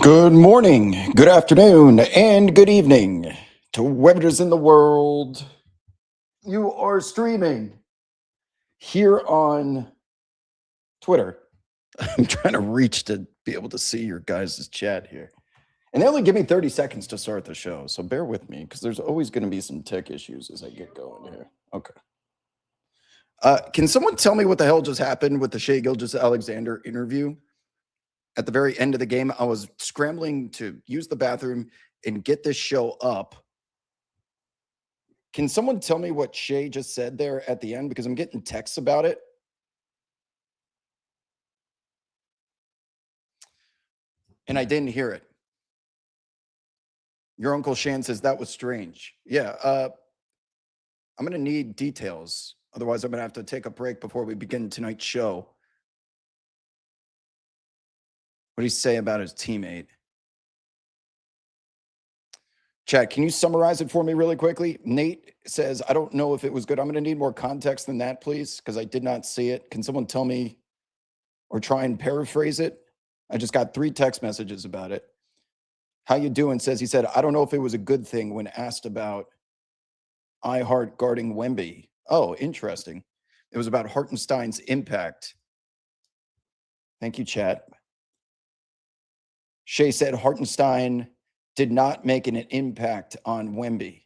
Good morning, good afternoon, and good evening to whoever is in the world. You are streaming here on Twitter. I'm trying to reach to be able to see your guys' chat here. And they only give me 30 seconds to start the show, so bear with me because there's always going to be some tech issues as I get going here. Okay. Can someone tell me what the hell just happened with the Shai Gilgeous-Alexander interview? At the very end of the game, I was scrambling to use the bathroom and get this show up. Can someone tell me what Shai just said there at the end? Because I'm getting texts about it. And I didn't hear it. Your Uncle Shan says that was strange. Yeah, I'm going to need details. Otherwise, I'm going to have to take a break before we begin tonight's show. What did he say about his teammate? Chad, can you summarize it for me really quickly? Nate says, I don't know if it was good. I'm going to need more context than that, please, because I did not see it. Can someone tell me or try and paraphrase it? I just got 3 text messages about it. How you doing? Says, he said, I don't know if it was a good thing when asked about iHeart guarding Wemby. Oh, interesting. It was about Hartenstein's impact. Thank you, chat. Shai said Hartenstein did not make an impact on Wemby.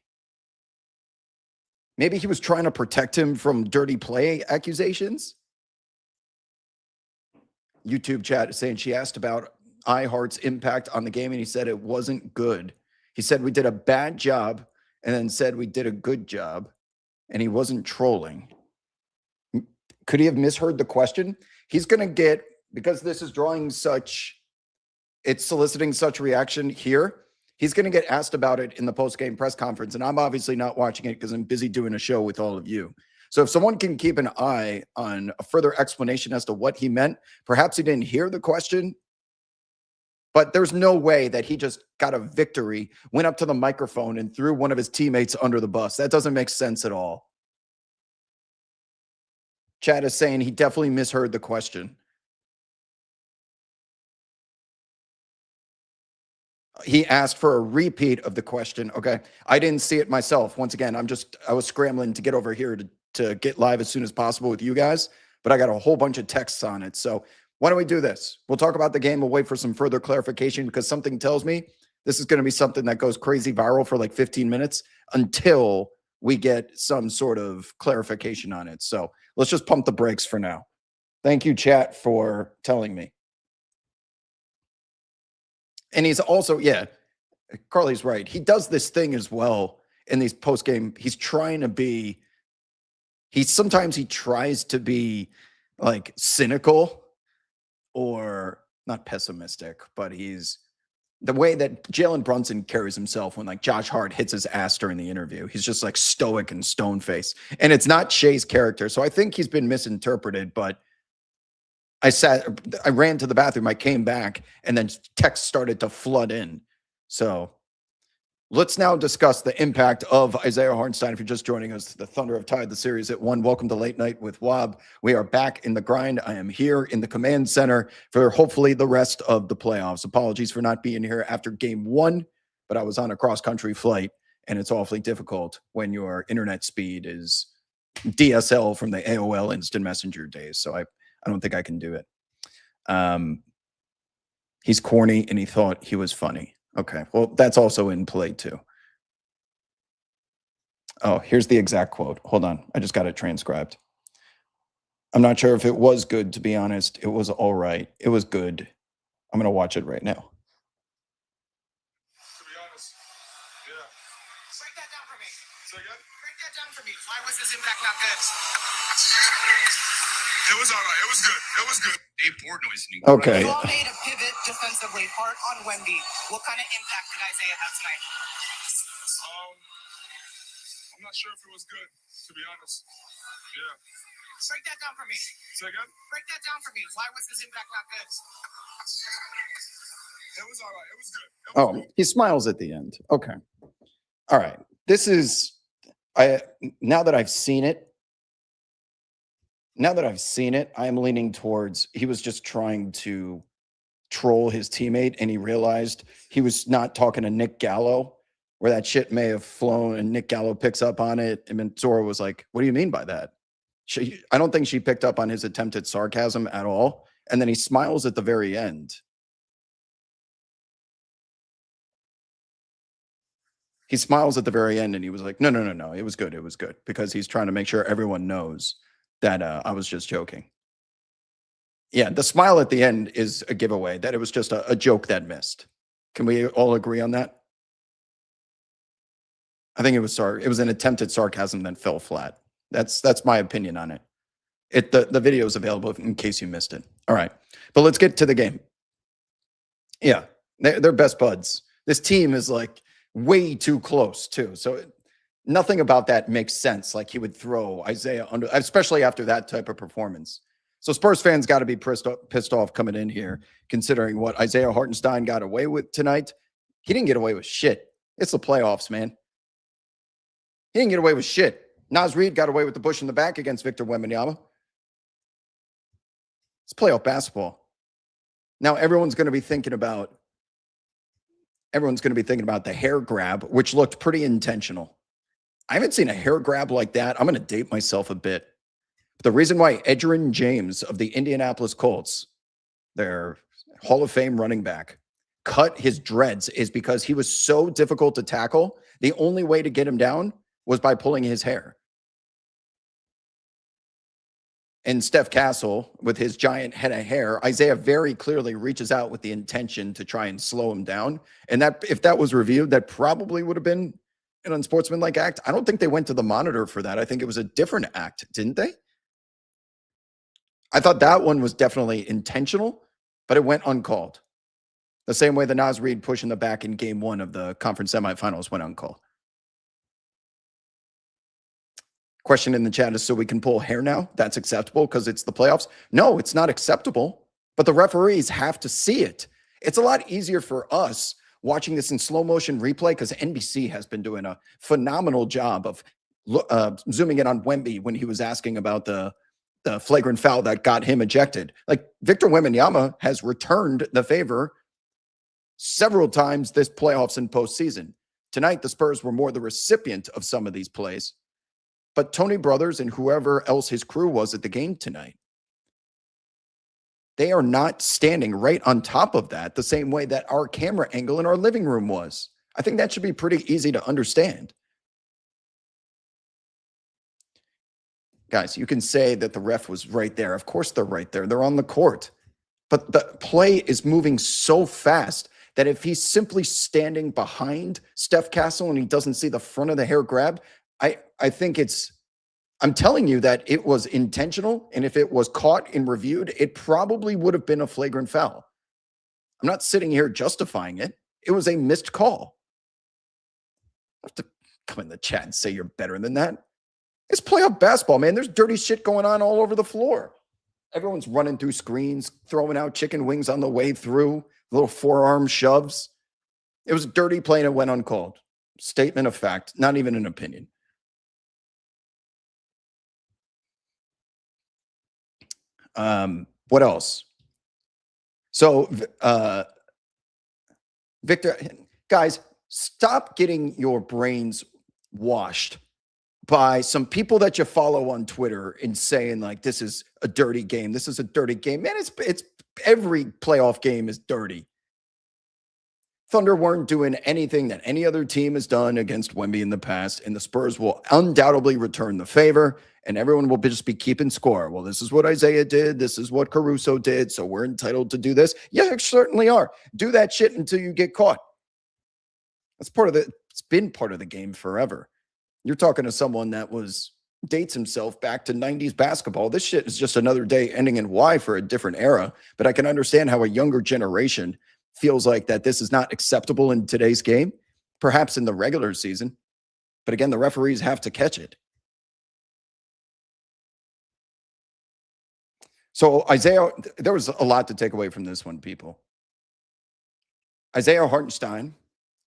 Maybe he was trying to protect him from dirty play accusations. YouTube chat is saying she asked about iHeart's impact on the game, and he said it wasn't good. He said we did a bad job and then said we did a good job, and he wasn't trolling. Could he have misheard the question? He's going to get, because this is drawing such, it's soliciting such reaction here, he's going to get asked about it in the post-game press conference, and I'm obviously not watching it because I'm busy doing a show with all of you. So if someone can keep an eye on a further explanation as to what he meant, perhaps he didn't hear the question, but there's no way that he just got a victory, went up to the microphone and threw one of his teammates under the bus. That doesn't make sense at all. Chad is saying he definitely misheard the question. He asked for a repeat of the question. Okay. I didn't see it myself. Once again, I was scrambling to get over here to get live as soon as possible with you guys, but I got a whole bunch of texts on it. So why don't we do this? We'll talk about the game. We'll wait for some further clarification because something tells me this is going to be something that goes crazy viral for like 15 minutes until we get some sort of clarification on it. So let's just pump the brakes for now. Thank you, chat, for telling me. And he's also, yeah, Carly's right. He does this thing as well in these post-game. He's trying to be, sometimes he tries to be like cynical or not pessimistic, but he's the way that Jalen Brunson carries himself when like Josh Hart hits his ass during the interview. He's just like stoic and stone face. And it's not Shai's character. So I think he's been misinterpreted, but I ran to the bathroom, I came back, and then text started to flood in. So let's now discuss the impact of Isaiah Hartenstein. If you're just joining us, the Thunder have tied the series at 1. Welcome to Late Night with Wob. We are back in the grind. I am here in the command center for hopefully the rest of the playoffs. Apologies for not being here after game 1, but I was on a cross-country flight, and it's awfully difficult when your internet speed is DSL from the AOL Instant Messenger days. So I don't think I can do it. He's corny and he thought he was funny. Okay, well, that's also in play too. Oh, here's the exact quote. Hold on, I just got it transcribed. I'm not sure if it was good, to be honest. It was all right. It was good. I'm going to watch it right now. To be honest, yeah. Break that down for me. Say again? Break that down for me. Why was his impact not good? It was all right. It was good. It was good. Dave Portnoy's new. Okay. You all made a pivot defensively, hard on Wemby. What kind of impact did Isaiah have tonight? I'm not sure if it was good, to be honest. Yeah. Break that down for me. Say again? Break that down for me. Why was his impact not good? It was all right. It was good. He smiles at the end. Okay. All right. This is, now that I've seen it, I am leaning towards he was just trying to troll his teammate and he realized he was not talking to Nick Gallo, where that shit may have flown and Nick Gallo picks up on it. And then Zora was like, what do you mean by that? I don't think she picked up on his attempt at sarcasm at all. And then he smiles at the very end. He smiles at the very end and he was like, no, it was good. It was good, because he's trying to make sure everyone knows that I was just joking. Yeah, the smile at the end is a giveaway that it was just a joke that missed. Can we all agree on that? I think it was an attempt at sarcasm that fell flat. That's my opinion on it. The video is available in case you missed it. All right, but let's get to the game. Yeah, they're best buds. This team is like way too close too. So nothing about that makes sense. Like he would throw Isaiah under, especially after that type of performance. So Spurs fans got to be pissed off coming in here, considering what Isaiah Hartenstein got away with tonight. He didn't get away with shit. It's the playoffs, man. He didn't get away with shit. Naz Reid got away with the push in the back against Victor Wembanyama. It's playoff basketball. Now everyone's going to be thinking about the hair grab, which looked pretty intentional. I haven't seen a hair grab like that. I'm going to date myself a bit. The reason why Edgerrin James of the Indianapolis Colts, their Hall of Fame running back, cut his dreads is because he was so difficult to tackle. The only way to get him down was by pulling his hair. And Steph Castle, with his giant head of hair, Isaiah very clearly reaches out with the intention to try and slow him down. And that, if that was reviewed, that probably would have been an unsportsmanlike act. I don't think they went to the monitor for that. I think it was a different act, didn't they? I thought that one was definitely intentional, but it went uncalled. The same way the Naz Reid push in the back in game 1 of the conference semifinals went uncalled. Question in the chat is, so we can pull hair now? That's acceptable because it's the playoffs? No, it's not acceptable, but the referees have to see it. It's a lot easier for us watching this in slow motion replay because NBC has been doing a phenomenal job of zooming in on Wemby when he was asking about the flagrant foul that got him ejected. Like, Victor Wembanyama has returned the favor several times this playoffs and postseason. Tonight, the Spurs were more the recipient of some of these plays. But Tony Brothers and whoever else his crew was at the game tonight, they are not standing right on top of that the same way that our camera angle in our living room was. I think that should be pretty easy to understand. Guys, you can say that the ref was right there. Of course they're right there. They're on the court. But the play is moving so fast that if he's simply standing behind Steph Castle and he doesn't see the front of the hair grab, I think I'm telling you that it was intentional. And if it was caught and reviewed, it probably would have been a flagrant foul. I'm not sitting here justifying it. It was a missed call. I have to come in the chat and say you're better than that. It's playoff basketball, man. There's dirty shit going on all over the floor. Everyone's running through screens, throwing out chicken wings on the way through, little forearm shoves. It was dirty play and it went uncalled. Statement of fact, not even an opinion. What else? So, Victor, guys, stop getting your brains washed by some people that you follow on Twitter and saying like, this is a dirty game. This is a dirty game. Man, it's every playoff game is dirty. Thunder weren't doing anything that any other team has done against Wemby in the past, and the Spurs will undoubtedly return the favor, and everyone will just be keeping score. Well, this is what Isaiah did. This is what Caruso did, so we're entitled to do this. Yeah, you certainly are. Do that shit until you get caught. It's been part of the game forever. You're talking to someone that dates himself back to 90s basketball. This shit is just another day ending in Y for a different era, but I can understand how a younger generation feels like that this is not acceptable in today's game, perhaps in the regular season. But again, the referees have to catch it. So Isaiah, there was a lot to take away from this one, people. Isaiah Hartenstein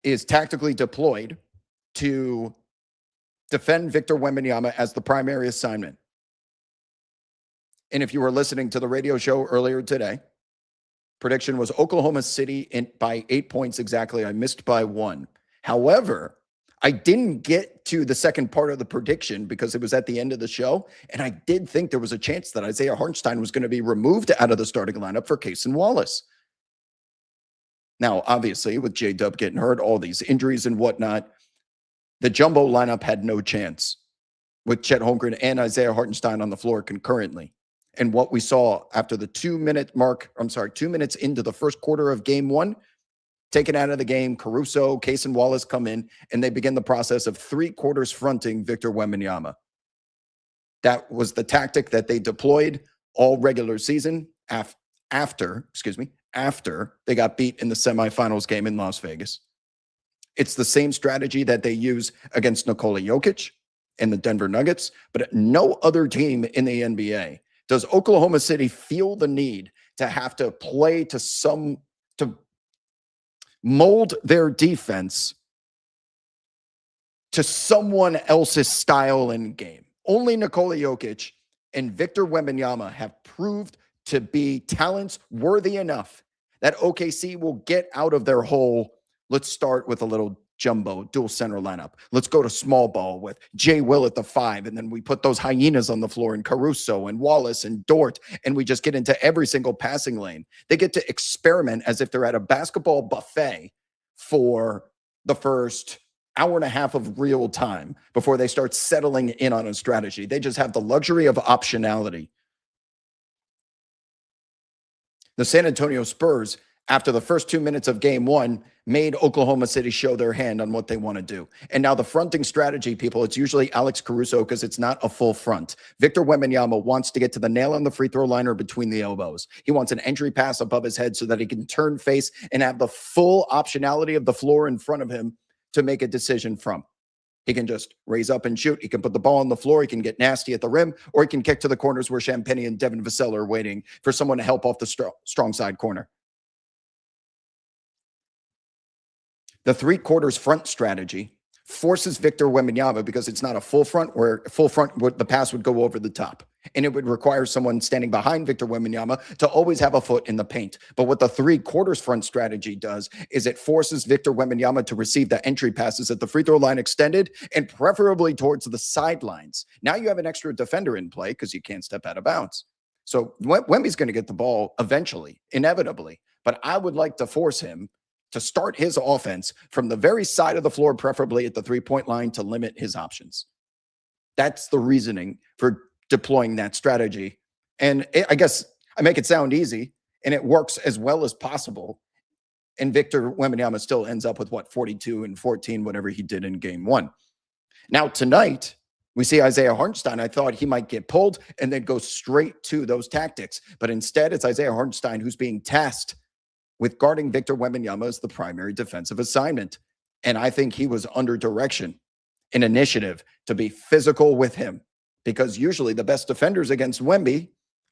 is tactically deployed to defend Victor Wembanyama as the primary assignment. And if you were listening to the radio show earlier today, Prediction was Oklahoma City by 8 points exactly. I missed by 1. However, I didn't get to the second part of the prediction because it was at the end of the show. And I did think there was a chance that Isaiah Hartenstein was going to be removed out of the starting lineup for Cason Wallace. Now, obviously, with J-Dub getting hurt, all these injuries and whatnot, the jumbo lineup had no chance with Chet Holmgren and Isaiah Hartenstein on the floor concurrently. And what we saw after the 2 minute mark, 2 minutes into the first quarter of game 1, taken out of the game, Caruso, Cason Wallace come in, and they begin the process of 3 quarters fronting Victor Wembanyama. That was the tactic that they deployed all regular season after they got beat in the semifinals game in Las Vegas. It's the same strategy that they use against Nikola Jokic and the Denver Nuggets, but no other team in the NBA does Oklahoma City feel the need to have to play to mold their defense to someone else's style and game. Only Nikola Jokic and Victor Wembanyama have proved to be talents worthy enough that OKC will get out of their whole, let's start with a little jumbo dual center lineup. Let's go to small ball with Jay Will at the 5, and then we put those hyenas on the floor and Caruso and Wallace and Dort, and we just get into every single passing lane. They get to experiment as if they're at a basketball buffet for the first hour and a half of real time before they start settling in on a strategy. They just have the luxury of optionality. The San Antonio Spurs, after the first 2 minutes of game 1, made Oklahoma City show their hand on what they want to do. And now the fronting strategy, people, it's usually Alex Caruso because it's not a full front. Victor Wembanyama wants to get to the nail on the free throw line or between the elbows. He wants an entry pass above his head so that he can turn face and have the full optionality of the floor in front of him to make a decision from. He can just raise up and shoot. He can put the ball on the floor. He can get nasty at the rim, or he can kick to the corners where Champagnie and Devin Vassell are waiting for someone to help off the strong side corner. The 3 quarters front strategy forces Victor Wembanyama, because it's not a full front, where full front the pass would go over the top. And it would require someone standing behind Victor Wembanyama to always have a foot in the paint. But what the 3 quarters front strategy does is it forces Victor Wembanyama to receive the entry passes at the free throw line extended and preferably towards the sidelines. Now you have an extra defender in play because you can't step out of bounds. So Wemby's going to get the ball eventually, inevitably. But I would like to force him to start his offense from the very side of the floor, preferably at the 3-point line, to limit his options. That's the reasoning for deploying that strategy. And I guess I make it sound easy, and it works as well as possible. And Victor Wembanyama still ends up with, 42 and 14, whatever he did in game 1. Now, tonight, we see Isaiah Hartenstein. I thought he might get pulled and then go straight to those tactics. But instead, it's Isaiah Hartenstein who's being tasked with guarding Victor Wembanyama as the primary defensive assignment. And I think he was under direction, an initiative to be physical with him, because usually the best defenders against Wemby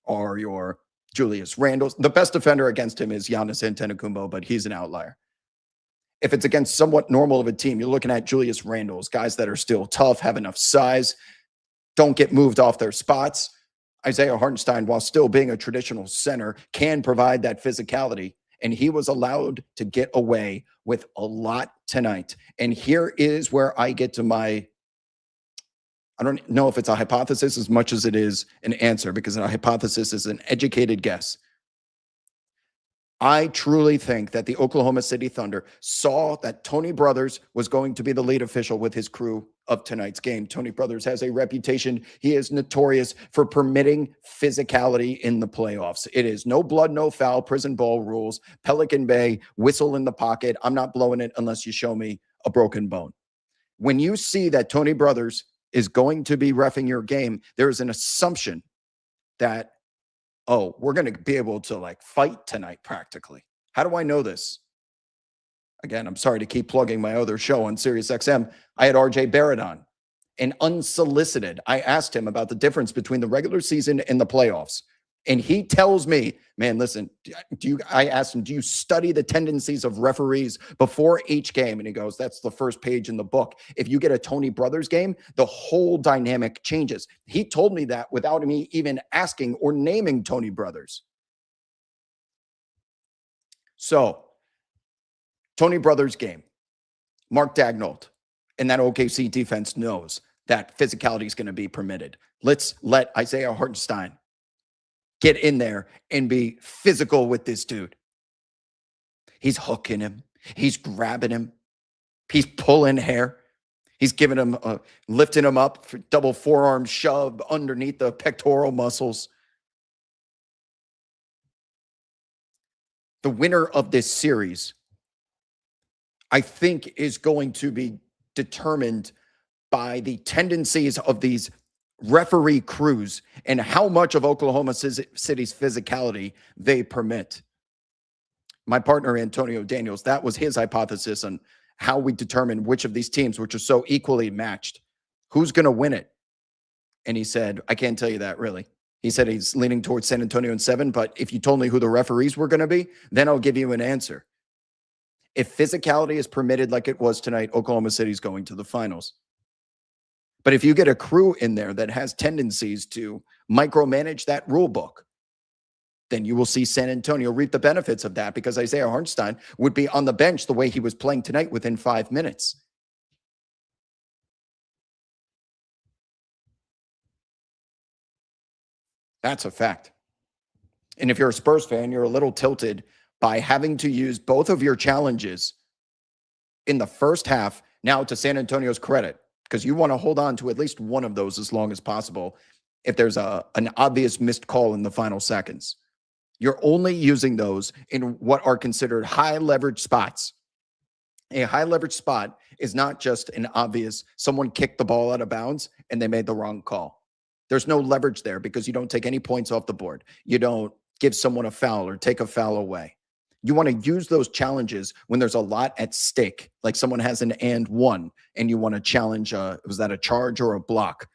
are your Julius Randles. The best defender against him is Giannis Antetokounmpo, but he's an outlier. If it's against somewhat normal of a team, you're looking at Julius Randles, guys that are still tough, have enough size, don't get moved off their spots. Isaiah Hartenstein, while still being a traditional center, can provide that physicality. And he was allowed to get away with a lot tonight. And here is where I get to my, I don't know if it's a hypothesis as much as it is an answer, because a hypothesis is an educated guess. I truly think that the Oklahoma City Thunder saw that Tony Brothers was going to be the lead official with his crew of tonight's game. Tony Brothers has a reputation. He is notorious for permitting physicality in the playoffs. It is no blood, no foul, prison ball rules, Pelican Bay, whistle in the pocket. I'm not blowing it unless you show me a broken bone. When you see that Tony Brothers is going to be reffing your game, there is an assumption that, oh, we're going to be able to fight tonight practically. How do I know this? Again, I'm sorry to keep plugging my other show on SiriusXM. I had RJ Barrett on, and unsolicited, I asked him about the difference between the regular season and the playoffs. And he tells me, man, listen, I asked him, do you study the tendencies of referees before each game? And he goes, that's the first page in the book. If you get a Tony Brothers game, the whole dynamic changes. He told me that without me even asking or naming Tony Brothers. So, Tony Brothers game, Mark Daigneault and that OKC defense knows that physicality is going to be permitted. Let's let Isaiah Hartenstein get in there and be physical with this dude. He's hooking him. He's grabbing him. He's pulling hair. He's giving him, lifting him up for double forearm shove underneath the pectoral muscles. The winner of this series, I think, is going to be determined by the tendencies of these referee crews and how much of Oklahoma City's physicality they permit. My partner, Antonio Daniels, that was his hypothesis on how we determine which of these teams, which are so equally matched, who's going to win it. And he said, I can't tell you that really. He said he's leaning towards San Antonio in 7, but if you told me who the referees were going to be, then I'll give you an answer. If physicality is permitted like it was tonight, Oklahoma City's going to the finals. But if you get a crew in there that has tendencies to micromanage that rule book, then you will see San Antonio reap the benefits of that, because Isaiah Hartenstein would be on the bench the way he was playing tonight within 5 minutes. That's a fact. And if you're a Spurs fan, you're a little tilted by having to use both of your challenges in the first half. Now, to San Antonio's credit, because you want to hold on to at least one of those as long as possible if there's an obvious missed call in the final seconds. You're only using those in what are considered high leverage spots. A high leverage spot is not just an obvious someone kicked the ball out of bounds and they made the wrong call. There's no leverage there because you don't take any points off the board. You don't give someone a foul or take a foul away. You want to use those challenges when there's a lot at stake, like someone has an and one, and you want to challenge, was that a charge or a block?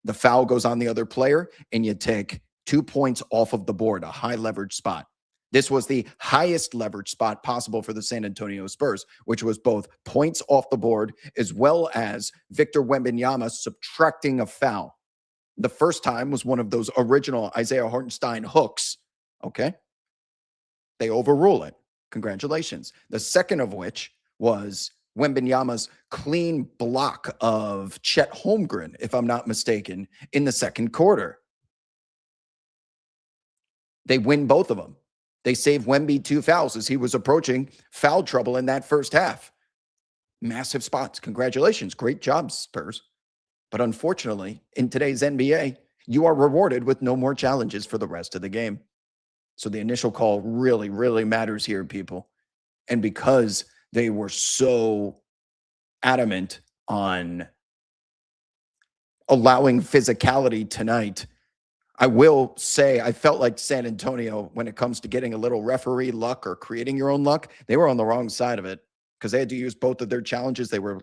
The foul goes on the other player, and you take 2 points off of the board, a high leverage spot. This was the highest leverage spot possible for the San Antonio Spurs, which was both points off the board as well as Victor Wembanyama subtracting a foul. The first time was one of those original Isaiah Hartenstein hooks. Okay. They overrule it. Congratulations. The second of which was Wembanyama's clean block of Chet Holmgren, if I'm not mistaken, in the second quarter. They win both of them. They save Wemby 2 fouls as he was approaching foul trouble in that first half. Massive spots. Congratulations. Great job, Spurs. But unfortunately, in today's NBA, you are rewarded with no more challenges for the rest of the game. So the initial call really, really matters here, people. And because they were so adamant on allowing physicality tonight, I will say I felt like San Antonio, when it comes to getting a little referee luck or creating your own luck, they were on the wrong side of it because they had to use both of their challenges. They were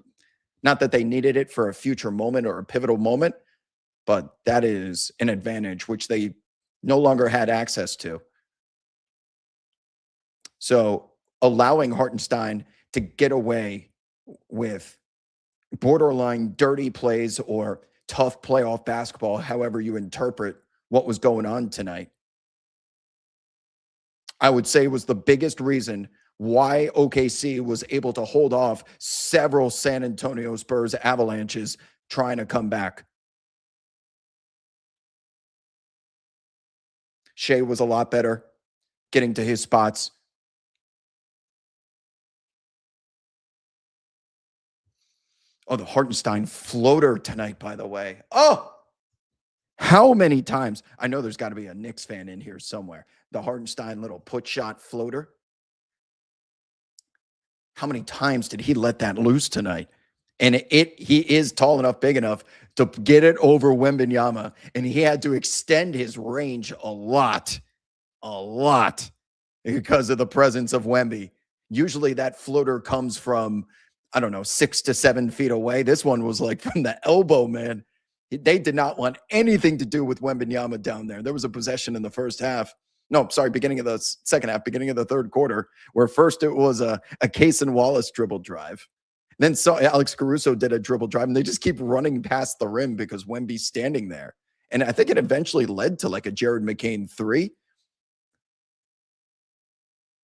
not that they needed it for a future moment or a pivotal moment, but that is an advantage which they no longer had access to. So allowing Hartenstein to get away with borderline dirty plays or tough playoff basketball, however you interpret what was going on tonight, I would say was the biggest reason why OKC was able to hold off several San Antonio Spurs avalanches trying to come back. Shea was a lot better getting to his spots. Oh, the Hartenstein floater tonight, by the way. Oh, how many times? I know there's got to be a Knicks fan in here somewhere. The Hartenstein little put shot floater. How many times did he let that loose tonight? And he is tall enough, big enough to get it over Wembanyama. And he had to extend his range a lot because of the presence of Wemby. Usually that floater comes from, I don't know, 6 to 7 feet away. This one was like from the elbow, man. They did not want anything to do with Wembanyama down there. There was a possession in the first half. No, sorry, beginning of the second half, beginning of the third quarter, where first it was a Case and Wallace dribble drive. Then Alex Caruso did a dribble drive, and they just keep running past the rim because Wemby's standing there. And I think it eventually led to like a Jared McCain 3.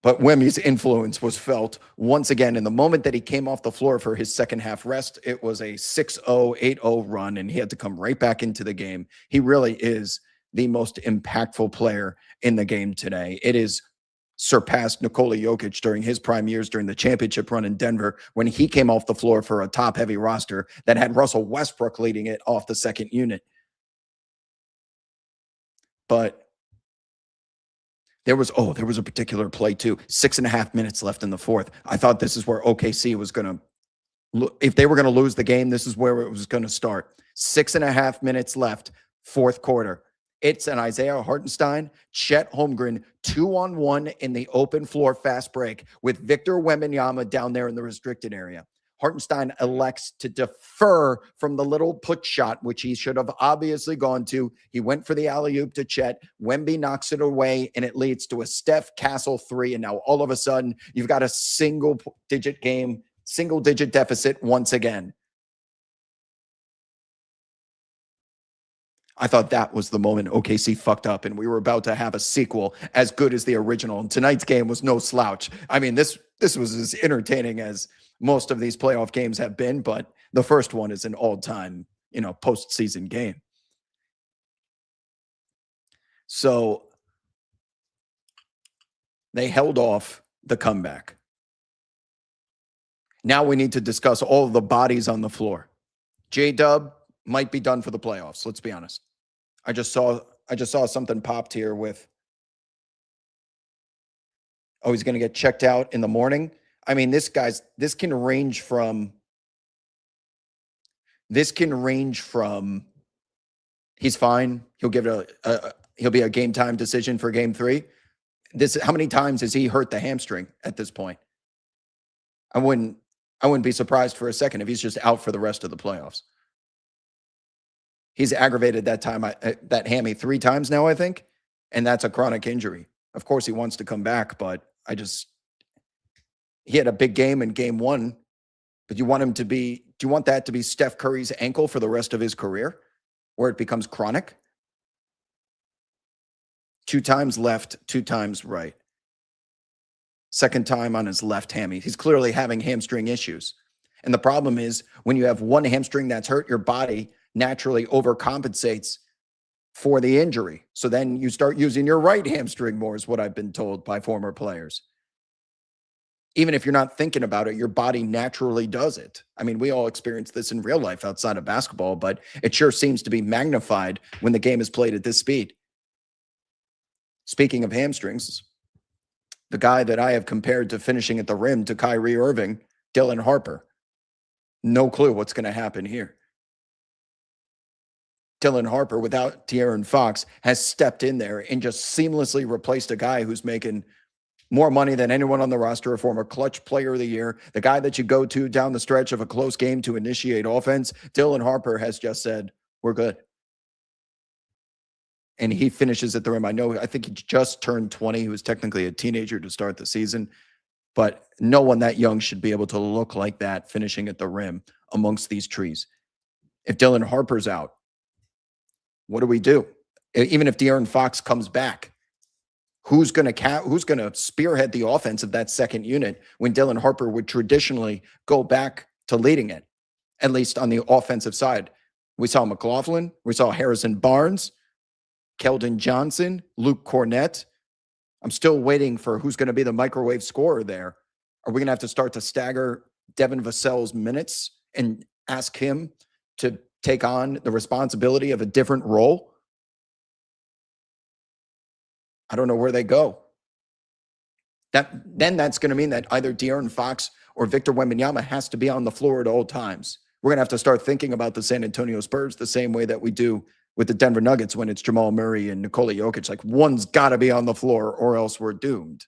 But Wemmy's influence was felt once again in the moment that he came off the floor for his second half rest. It was a 6-0, 8-0 run, and he had to come right back into the game. He really is the most impactful player in the game today. It is surpassed Nikola Jokic during his prime years during the championship run in Denver when he came off the floor for a top-heavy roster that had Russell Westbrook leading it off the second unit. But there was a particular play too. 6.5 minutes left in the fourth. I thought this is where OKC was going to, if they were going to lose the game, this is where it was going to start. 6.5 minutes left, fourth quarter. It's an Isaiah Hartenstein, Chet Holmgren, 2-on-1 in the open floor fast break with Victor Wembanyama down there in the restricted area. Hartenstein elects to defer from the little put shot, which he should have obviously gone to. He went for the alley-oop to Chet. Wemby knocks it away, and it leads to a Steph Castle 3. And now all of a sudden, you've got a single-digit game, single-digit deficit once again. I thought that was the moment OKC fucked up, and we were about to have a sequel as good as the original. And tonight's game was no slouch. I mean, this was as entertaining as most of these playoff games have been, but the first one is an all-time, postseason game. So they held off the comeback. Now we need to discuss all of the bodies on the floor. J-Dub might be done for the playoffs. Let's be honest. I just saw something popped here with, he's going to get checked out in the morning. I mean, this can range from he's fine. He'll give it he'll be a game time decision for game 3. How many times has he hurt the hamstring at this point? I wouldn't be surprised for a second if he's just out for the rest of the playoffs. He's aggravated that hammy 3 times now, I think, and that's a chronic injury. Of course, he wants to come back, but he had a big game in game 1, but do you want that to be Steph Curry's ankle for the rest of his career, where it becomes chronic? 2 times left, 2 times right. Second time on his left hammy. He's clearly having hamstring issues. And the problem is when you have one hamstring that's hurt, your body naturally overcompensates for the injury. So then you start using your right hamstring more, is what I've been told by former players. Even if you're not thinking about it, your body naturally does it. I mean, we all experience this in real life outside of basketball, but it sure seems to be magnified when the game is played at this speed. Speaking of hamstrings, the guy that I have compared to finishing at the rim to Kyrie Irving, Dylan Harper. No clue what's going to happen here. Dylan Harper, without De'Aaron Fox, has stepped in there and just seamlessly replaced a guy who's making more money than anyone on the roster, a former clutch player of the year, the guy that you go to down the stretch of a close game to initiate offense. Dylan Harper has just said, we're good. And he finishes at the rim. I think he just turned 20. He was technically a teenager to start the season, but no one that young should be able to look like that finishing at the rim amongst these trees. If Dylan Harper's out, what do we do? Even if De'Aaron Fox comes back, who's going to spearhead the offense of that second unit when Dylan Harper would traditionally go back to leading it, at least on the offensive side? We saw McLaughlin, we saw Harrison Barnes, Keldon Johnson, Luke Cornett. I'm still waiting for who's going to be the microwave scorer there. Are we going to have to start to stagger Devin Vassell's minutes and ask him to take on the responsibility of a different role? I don't know where they go. Then that's going to mean that either De'Aaron Fox or Victor Wembanyama has to be on the floor at all times. We're going to have to start thinking about the San Antonio Spurs the same way that we do with the Denver Nuggets when it's Jamal Murray and Nikola Jokic. Like, one's got to be on the floor or else we're doomed.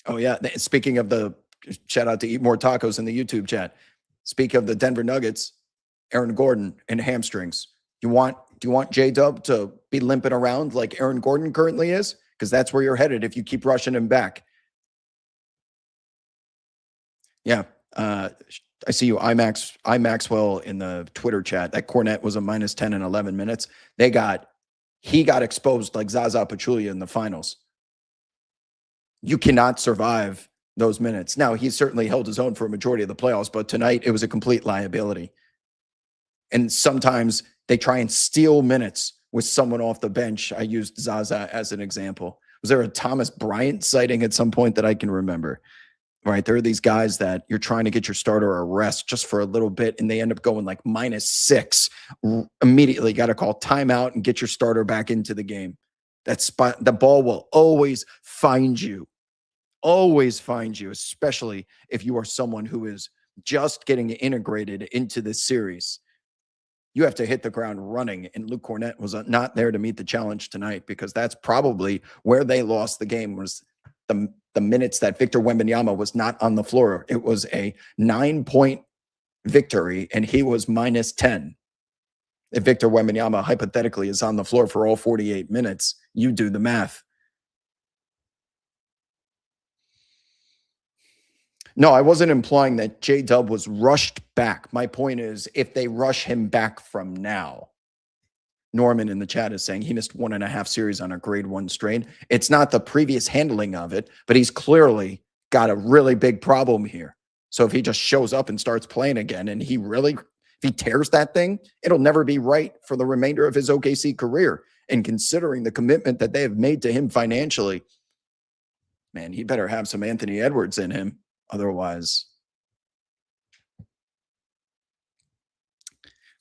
Oh, yeah. Speaking of shout out to Eat More Tacos in the YouTube chat. Speak of the Denver Nuggets, Aaron Gordon and hamstrings. Do you want J-Dub to be limping around like Aaron Gordon currently is? Because that's where you're headed if you keep rushing him back. Yeah. I see you, Maxwell in the Twitter chat. That Cornette was a -10 in 11 minutes. He got exposed like Zaza Pachulia in the finals. You cannot survive those minutes. Now, he certainly held his own for a majority of the playoffs, but tonight it was a complete liability. And sometimes they try and steal minutes with someone off the bench. I used Zaza as an example. Was there a Thomas Bryant sighting at some point that I can remember? Right. There are these guys that you're trying to get your starter a rest just for a little bit, and they end up going like -6. Immediately got to call timeout and get your starter back into the game. That spot, the ball will always find you. Always find you, especially if you are someone who is just getting integrated into this series. You have to hit the ground running, and Luke Cornett was not there to meet the challenge tonight, because that's probably where they lost the game, was the minutes that Victor Wembanyama was not on the floor. It was a 9-point victory, and he was -10. If Victor Wembanyama hypothetically is on the floor for all 48 minutes, you do the math. No, I wasn't implying that J-Dub was rushed back. My point is, if they rush him back from now, Norman in the chat is saying he missed 1.5 series on a grade 1 strain. It's not the previous handling of it, but he's clearly got a really big problem here. So if he just shows up and starts playing again, and if he tears that thing, it'll never be right for the remainder of his OKC career. And considering the commitment that they have made to him financially, man, he better have some Anthony Edwards in him. Otherwise.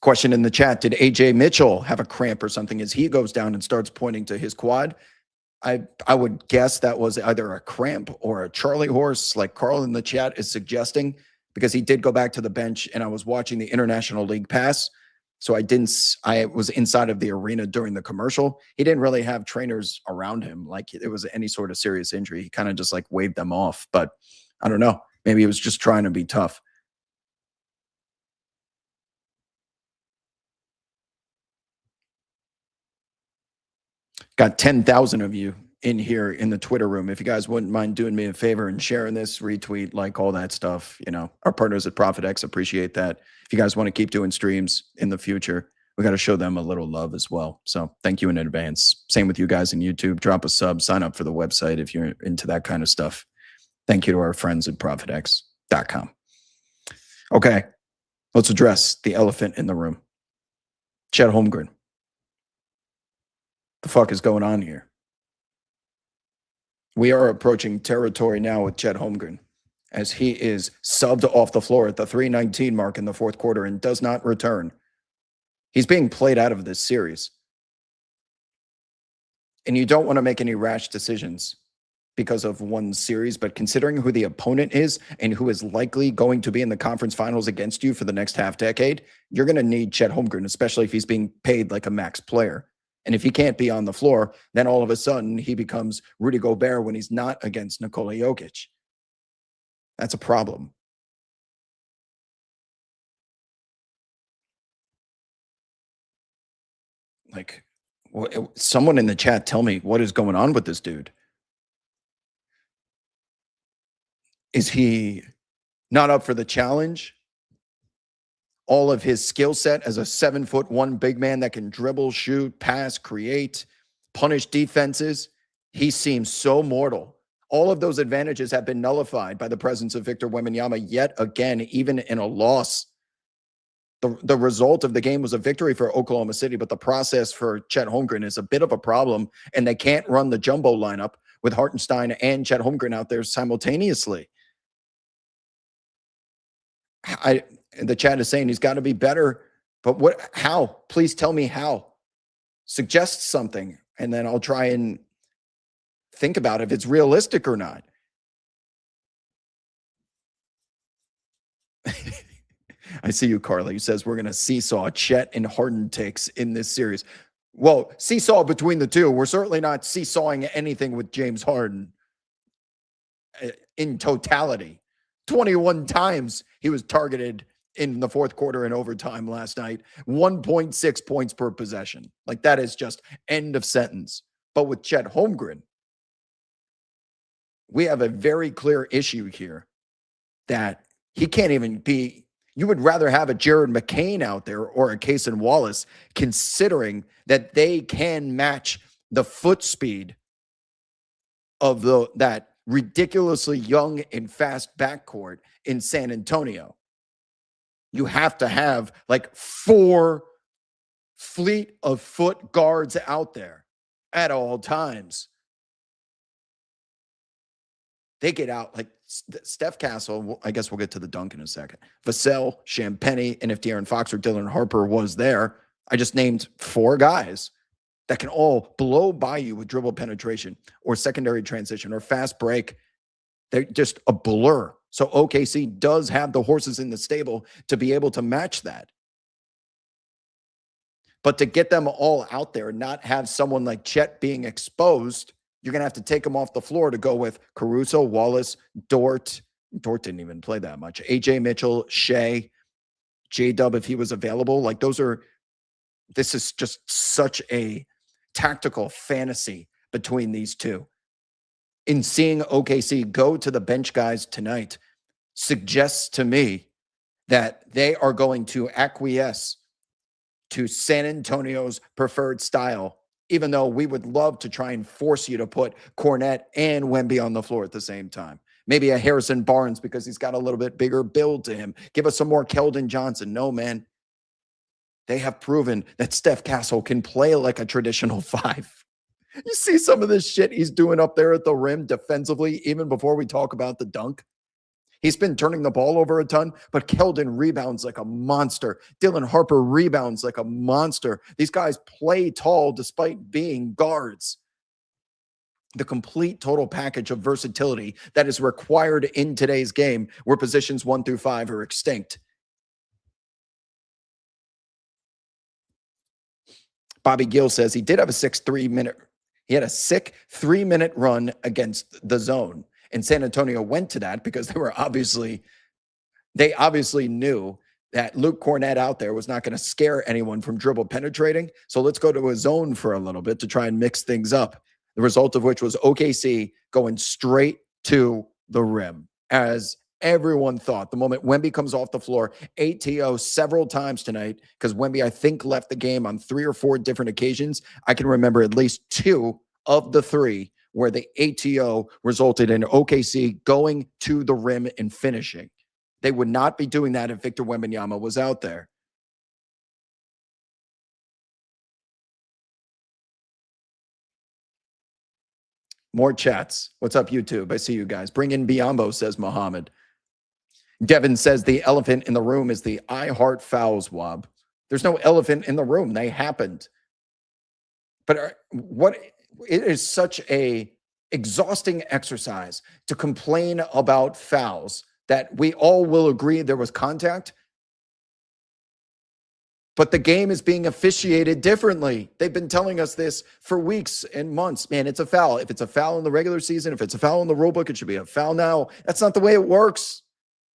Question in the chat, did AJ Mitchell have a cramp or something as he goes down and starts pointing to his quad? I would guess that was either a cramp or a Charlie horse, like Carl in the chat is suggesting, because he did go back to the bench, and I was watching the International League Pass. So I was inside of the arena during the commercial. He didn't really have trainers around him like it was any sort of serious injury. He kind of just like waved them off, but I don't know. Maybe he was just trying to be tough. Got 10,000 of you in here in the Twitter room. If you guys wouldn't mind doing me a favor and sharing this, retweet, like all that stuff, our partners at ProfitX appreciate that. If you guys want to keep doing streams in the future, we got to show them a little love as well. So thank you in advance. Same with you guys in YouTube. Drop a sub, sign up for the website if you're into that kind of stuff. Thank you to our friends at ProfitX.com. Okay, let's address the elephant in the room. Chet Holmgren. The fuck is going on here? We are approaching territory now with Chet Holmgren, as he is subbed off the floor at the 3:19 mark in the fourth quarter and does not return. He's being played out of this series. And you don't want to make any rash decisions because of one series, but considering who the opponent is and who is likely going to be in the conference finals against you for the next half decade, you're going to need Chet Holmgren, especially if he's being paid like a max player. And if he can't be on the floor, then all of a sudden he becomes Rudy Gobert when he's not against Nikola Jokic. That's a problem. Like, someone in the chat tell me what is going on with this dude. Is he not up for the challenge? All of his skill set as a 7'1" big man that can dribble, shoot, pass, create, punish defenses, he seems so mortal. All of those advantages have been nullified by the presence of Victor Wembanyama yet again, even in a loss. The result of the game was a victory for Oklahoma City, but the process for Chet Holmgren is a bit of a problem, and they can't run the jumbo lineup with Hartenstein and Chet Holmgren out there simultaneously. The chat is saying he's got to be better, but how? Please tell me how. Suggest something, and then I'll try and think about if it's realistic or not. I see you, Carly, who says we're going to seesaw Chet and Harden takes in this series. Well, seesaw between the two. We're certainly not seesawing anything with James Harden in totality. 21 times he was targeted in the fourth quarter and overtime last night. 1.6 points per possession. Like, that is just end of sentence. But with Chet Holmgren, we have a very clear issue here that he can't even be. You would rather have a Jared McCain out there or a Cason Wallace, considering that they can match the foot speed of that ridiculously young and fast backcourt in San Antonio. You have to have like 4 fleet of foot guards out there at all times. They get out like Steph Castle. I guess we'll get to the dunk in a second. Vassell, Champagnie, and if De'Aaron Fox or Dylan Harper was there, I just named 4 guys that can all blow by you with dribble penetration or secondary transition or fast break. They're just a blur. So OKC does have the horses in the stable to be able to match that. But to get them all out there and not have someone like Chet being exposed, you're going to have to take them off the floor to go with Caruso, Wallace, Dort. Dort didn't even play that much. AJ Mitchell, Shea, J-Dub if he was available. Like this is just such a tactical fantasy between these two. In seeing OKC go to the bench guys tonight suggests to me that they are going to acquiesce to San Antonio's preferred style, even though we would love to try and force you to put Cornette and Wemby on the floor at the same time. Maybe a Harrison Barnes because he's got a little bit bigger build to him. Give us some more Keldon Johnson. No, man. They have proven that Steph Castle can play like a traditional 5. You see some of this shit he's doing up there at the rim defensively, even before we talk about the dunk. He's been turning the ball over a ton, but Keldon rebounds like a monster. Dylan Harper rebounds like a monster. These guys play tall despite being guards. The complete total package of versatility that is required in today's game where positions 1 through 5 are extinct. Bobby Gill says he did have a he had a sick 3-minute run against the zone. And San Antonio went to that because they obviously knew that Luke Cornette out there was not going to scare anyone from dribble penetrating. So let's go to a zone for a little bit to try and mix things up. The result of which was OKC going straight to the rim, as everyone thought. The moment Wemby comes off the floor, ATO several times tonight, because Wemby, I think, left the game on 3 or 4 different occasions. I can remember at least 2 of the 3 where the ATO resulted in OKC going to the rim and finishing. They would not be doing that if Victor Wembanyama was out there. More chats. What's up, YouTube? I see you guys. Bring in Biombo, says Muhammad. Devin says the elephant in the room is the I heart fouls, Wob. There's no elephant in the room. They happened. But it is such a exhausting exercise to complain about fouls that we all will agree there was contact. But the game is being officiated differently. They've been telling us this for weeks and months. Man, it's a foul. If it's a foul in the regular season, if it's a foul in the rule book, it should be a foul now. That's not the way it works.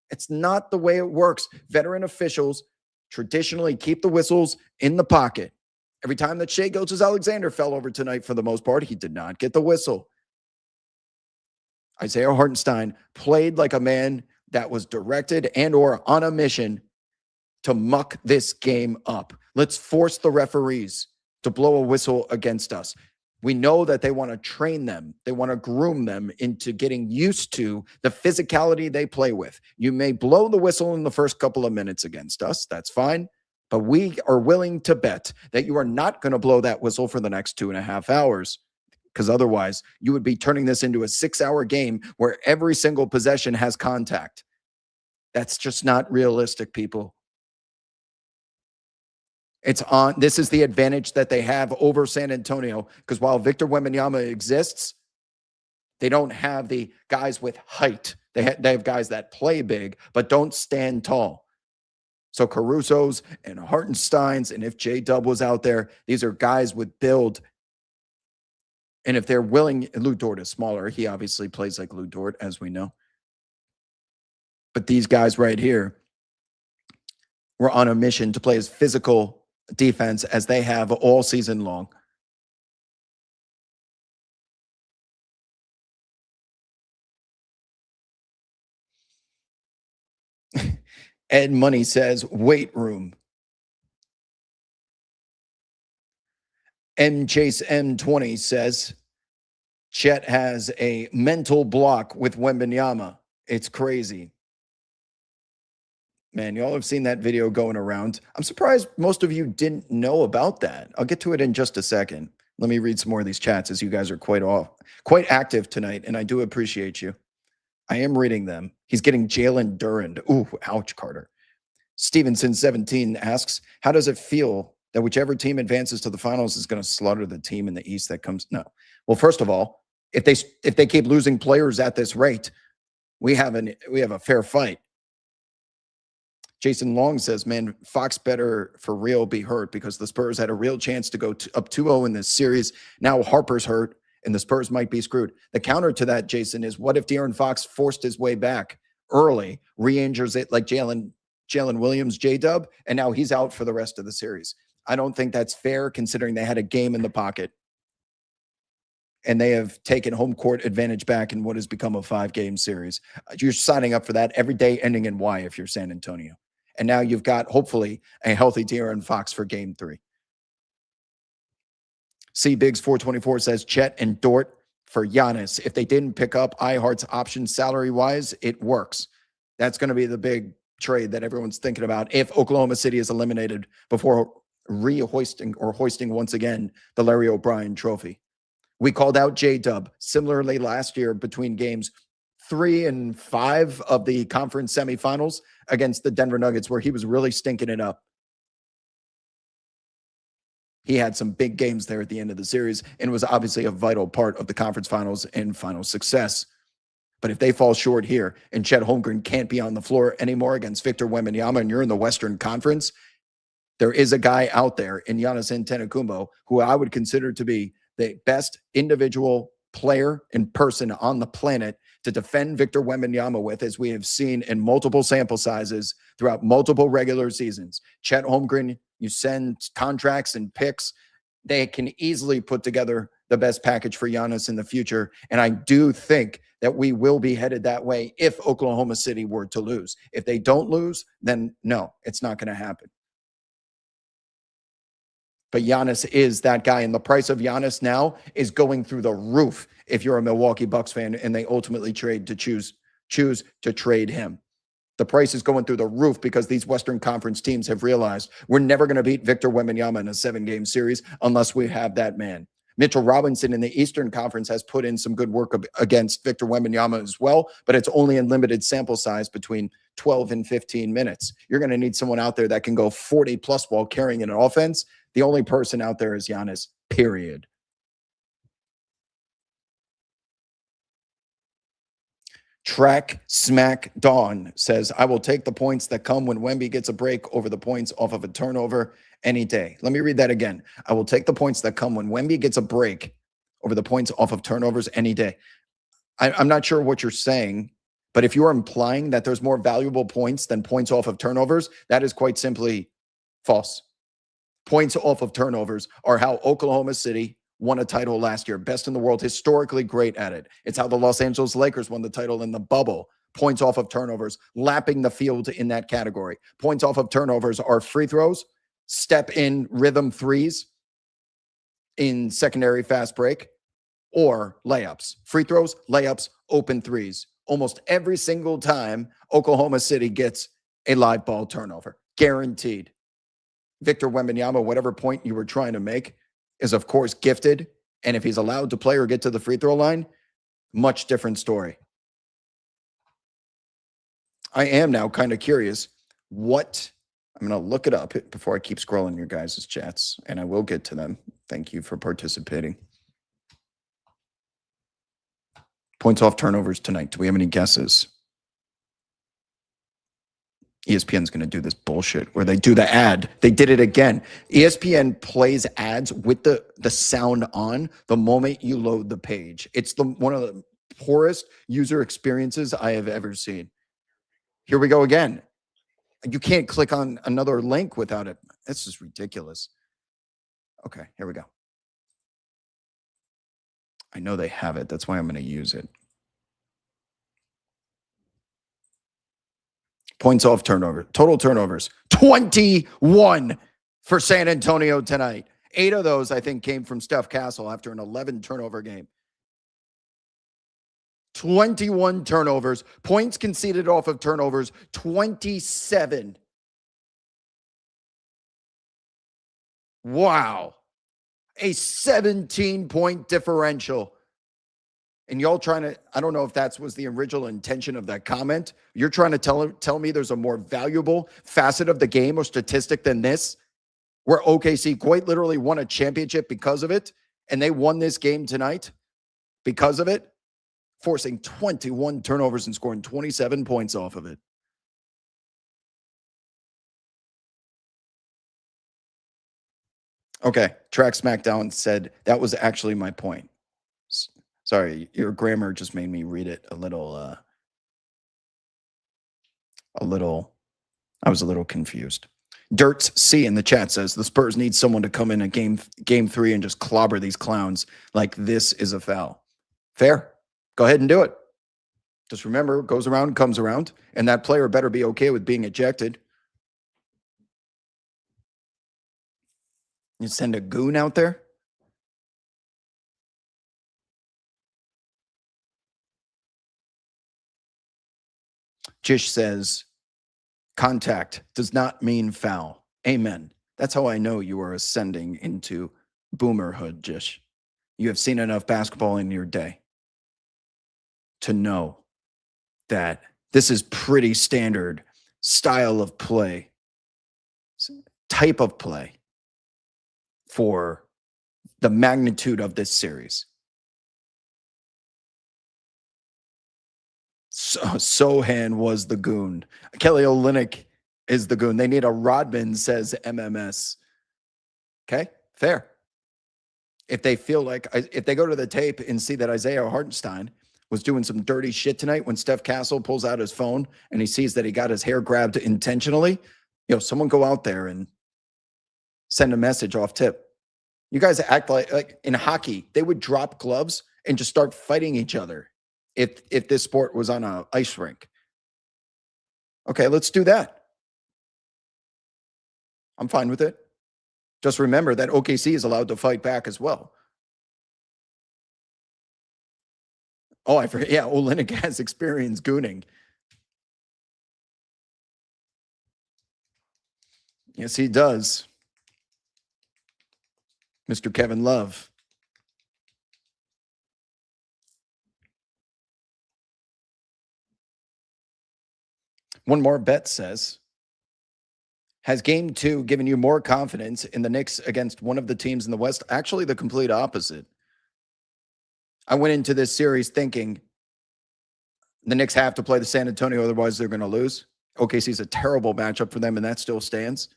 It's not the way it works. Veteran officials traditionally keep the whistles in the pocket. Every time that Shai Gilgeous-Alexander fell over tonight, for the most part, he did not get the whistle. Isaiah Hartenstein played like a man that was directed and or on a mission to muck this game up. Let's force the referees to blow a whistle against us. We know that they want to train them. They want to groom them into getting used to the physicality they play with. You may blow the whistle in the first couple of minutes against us. That's fine. But we are willing to bet that you are not going to blow that whistle for the next 2.5 hours. Because otherwise, you would be turning this into a 6-hour game where every single possession has contact. That's just not realistic, people. This is the advantage that they have over San Antonio, because while Victor Wembanyama exists, they don't have the guys with height. They have guys that play big, but don't stand tall. So Caruso's and Hartenstein's, and if J-Dub was out there, these are guys with build. And if they're willing, Lou Dort is smaller. He obviously plays like Lou Dort, as we know. But these guys right here were on a mission to play as physical defense as they have all season long. Ed Money says weight room. M Chase M20 says Chet has a mental block with Wembanyama. It's crazy. Man, y'all have seen that video going around. I'm surprised most of you didn't know about that. I'll get to it in just a second. Let me read some more of these chats as you guys are quite active tonight, and I do appreciate you. I am reading them. He's getting Jalen Durand. Ooh, ouch, Carter. Stevenson17 asks, how does it feel that whichever team advances to the finals is going to slaughter the team in the East that comes? No. Well, first of all, if they keep losing players at this rate, we have a fair fight. Jason Long says, man, Fox better for real be hurt because the Spurs had a real chance to go up 2-0 in this series. Now Harper's hurt and the Spurs might be screwed. The counter to that, Jason, is what if De'Aaron Fox forced his way back early, re-injures it like Jalen Williams, J-Dub, and now he's out for the rest of the series. I don't think that's fair considering they had a game in the pocket and they have taken home court advantage back in what has become a 5-game series. You're signing up for that every day ending in Y if you're San Antonio. And now you've got, hopefully, a healthy De'Aaron Fox for game 3. C Biggs 424 says Chet and Dort for Giannis. If they didn't pick up iHeart's option salary-wise, it works. That's going to be the big trade that everyone's thinking about if Oklahoma City is eliminated before hoisting once again the Larry O'Brien trophy. We called out J-Dub similarly last year between games 3 and 5 of the conference semifinals against the Denver Nuggets, where he was really stinking it up. He had some big games there at the end of the series and was obviously a vital part of the conference finals and final success. But if they fall short here and Chet Holmgren can't be on the floor anymore against Victor Wembanyama and you're in the Western Conference, there is a guy out there in Giannis Antetokounmpo who I would consider to be the best individual player and person on the planet to defend Victor Wembanyama with, as we have seen in multiple sample sizes throughout multiple regular seasons. Chet Holmgren, you send contracts and picks, they can easily put together the best package for Giannis in the future. And I do think that we will be headed that way if Oklahoma City were to lose. If they don't lose, then no, it's not going to happen. But Giannis is that guy, and the price of Giannis now is going through the roof if you're a Milwaukee Bucks fan and they ultimately choose to trade him. The price is going through the roof because these Western Conference teams have realized we're never going to beat Victor Wembanyama in a 7-game series unless we have that man. Mitchell Robinson in the Eastern Conference has put in some good work against Victor Wembanyama as well, but it's only in limited sample size between 12 and 15 minutes. You're going to need someone out there that can go 40+ while carrying an offense. The only person out there is Giannis, period. Track Smack Dawn says, I will take the points that come when Wemby gets a break over the points off of a turnover any day. Let me read that again. I will take the points that come when Wemby gets a break over the points off of turnovers any day. I'm not sure what you're saying, but if you're implying that there's more valuable points than points off of turnovers, that is quite simply false. Points off of turnovers are how Oklahoma City won a title last year. Best in the world, historically great at it. It's how the Los Angeles Lakers won the title in the bubble. Points off of turnovers, lapping the field in that category. Points off of turnovers are free throws, step in rhythm threes in secondary fast break, or layups. Free throws, layups, open threes. Almost every single time Oklahoma City gets a live ball turnover. Guaranteed. Victor Wembanyama, whatever point you were trying to make, is of course gifted. And if he's allowed to play or get to the free throw line, much different story. I am now kind of curious what, I'm going to look it up before I keep scrolling your guys' chats, and I will get to them. Thank you for participating. Points off turnovers tonight. Do we have any guesses? ESPN's going to do this bullshit where they do the ad. They did it again. ESPN plays ads with the sound on the moment you load the page. It's one of the poorest user experiences I have ever seen. Here we go again. You can't click on another link without it. This is ridiculous. Okay, here we go. I know they have it. That's why I'm going to use it. Points off turnover. Total turnovers. 21 for San Antonio tonight. 8 of those, I think, came from Steph Castle after an 11 turnover game. 21 turnovers. Points conceded off of turnovers, 27. Wow. A 17-point differential. And y'all trying to, I don't know if that was the original intention of that comment. You're trying to tell me there's a more valuable facet of the game or statistic than this, where OKC quite literally won a championship because of it, and they won this game tonight because of it, forcing 21 turnovers and scoring 27 points off of it. Okay, Track SmackDown said that was actually my point. Sorry, your grammar just made me read it a little, I was a little confused. Dirts C in the chat says the Spurs need someone to come in a game 3 and just clobber these clowns like this is a foul. Fair. Go ahead and do it. Just remember, goes around, comes around, and that player better be okay with being ejected. You send a goon out there? Jish says, contact does not mean foul. Amen. That's how I know you are ascending into boomerhood, Jish. You have seen enough basketball in your day to know that this is pretty standard style of play, type of play for the magnitude of this series. Sohan was the goon. Kelly Olynyk is the goon. They need a Rodman, says MMS. Okay, fair. If they feel like, if they go to the tape and see that Isaiah Hartenstein was doing some dirty shit tonight when Steph Castle pulls out his phone and he sees that he got his hair grabbed intentionally, someone go out there and send a message off tip. You guys act like in hockey, they would drop gloves and just start fighting each other if this sport was on an ice rink. Okay, let's do that. I'm fine with it. Just remember that OKC is allowed to fight back as well. Oh, I forget. Yeah, Olynyk has experience gooning. Yes, he does. Mr. Kevin Love. One more bet says, has game 2 given you more confidence in the Knicks against one of the teams in the West? Actually, the complete opposite. I went into this series thinking the Knicks have to play the San Antonio, otherwise they're going to lose. OKC is a terrible matchup for them, and that still stands.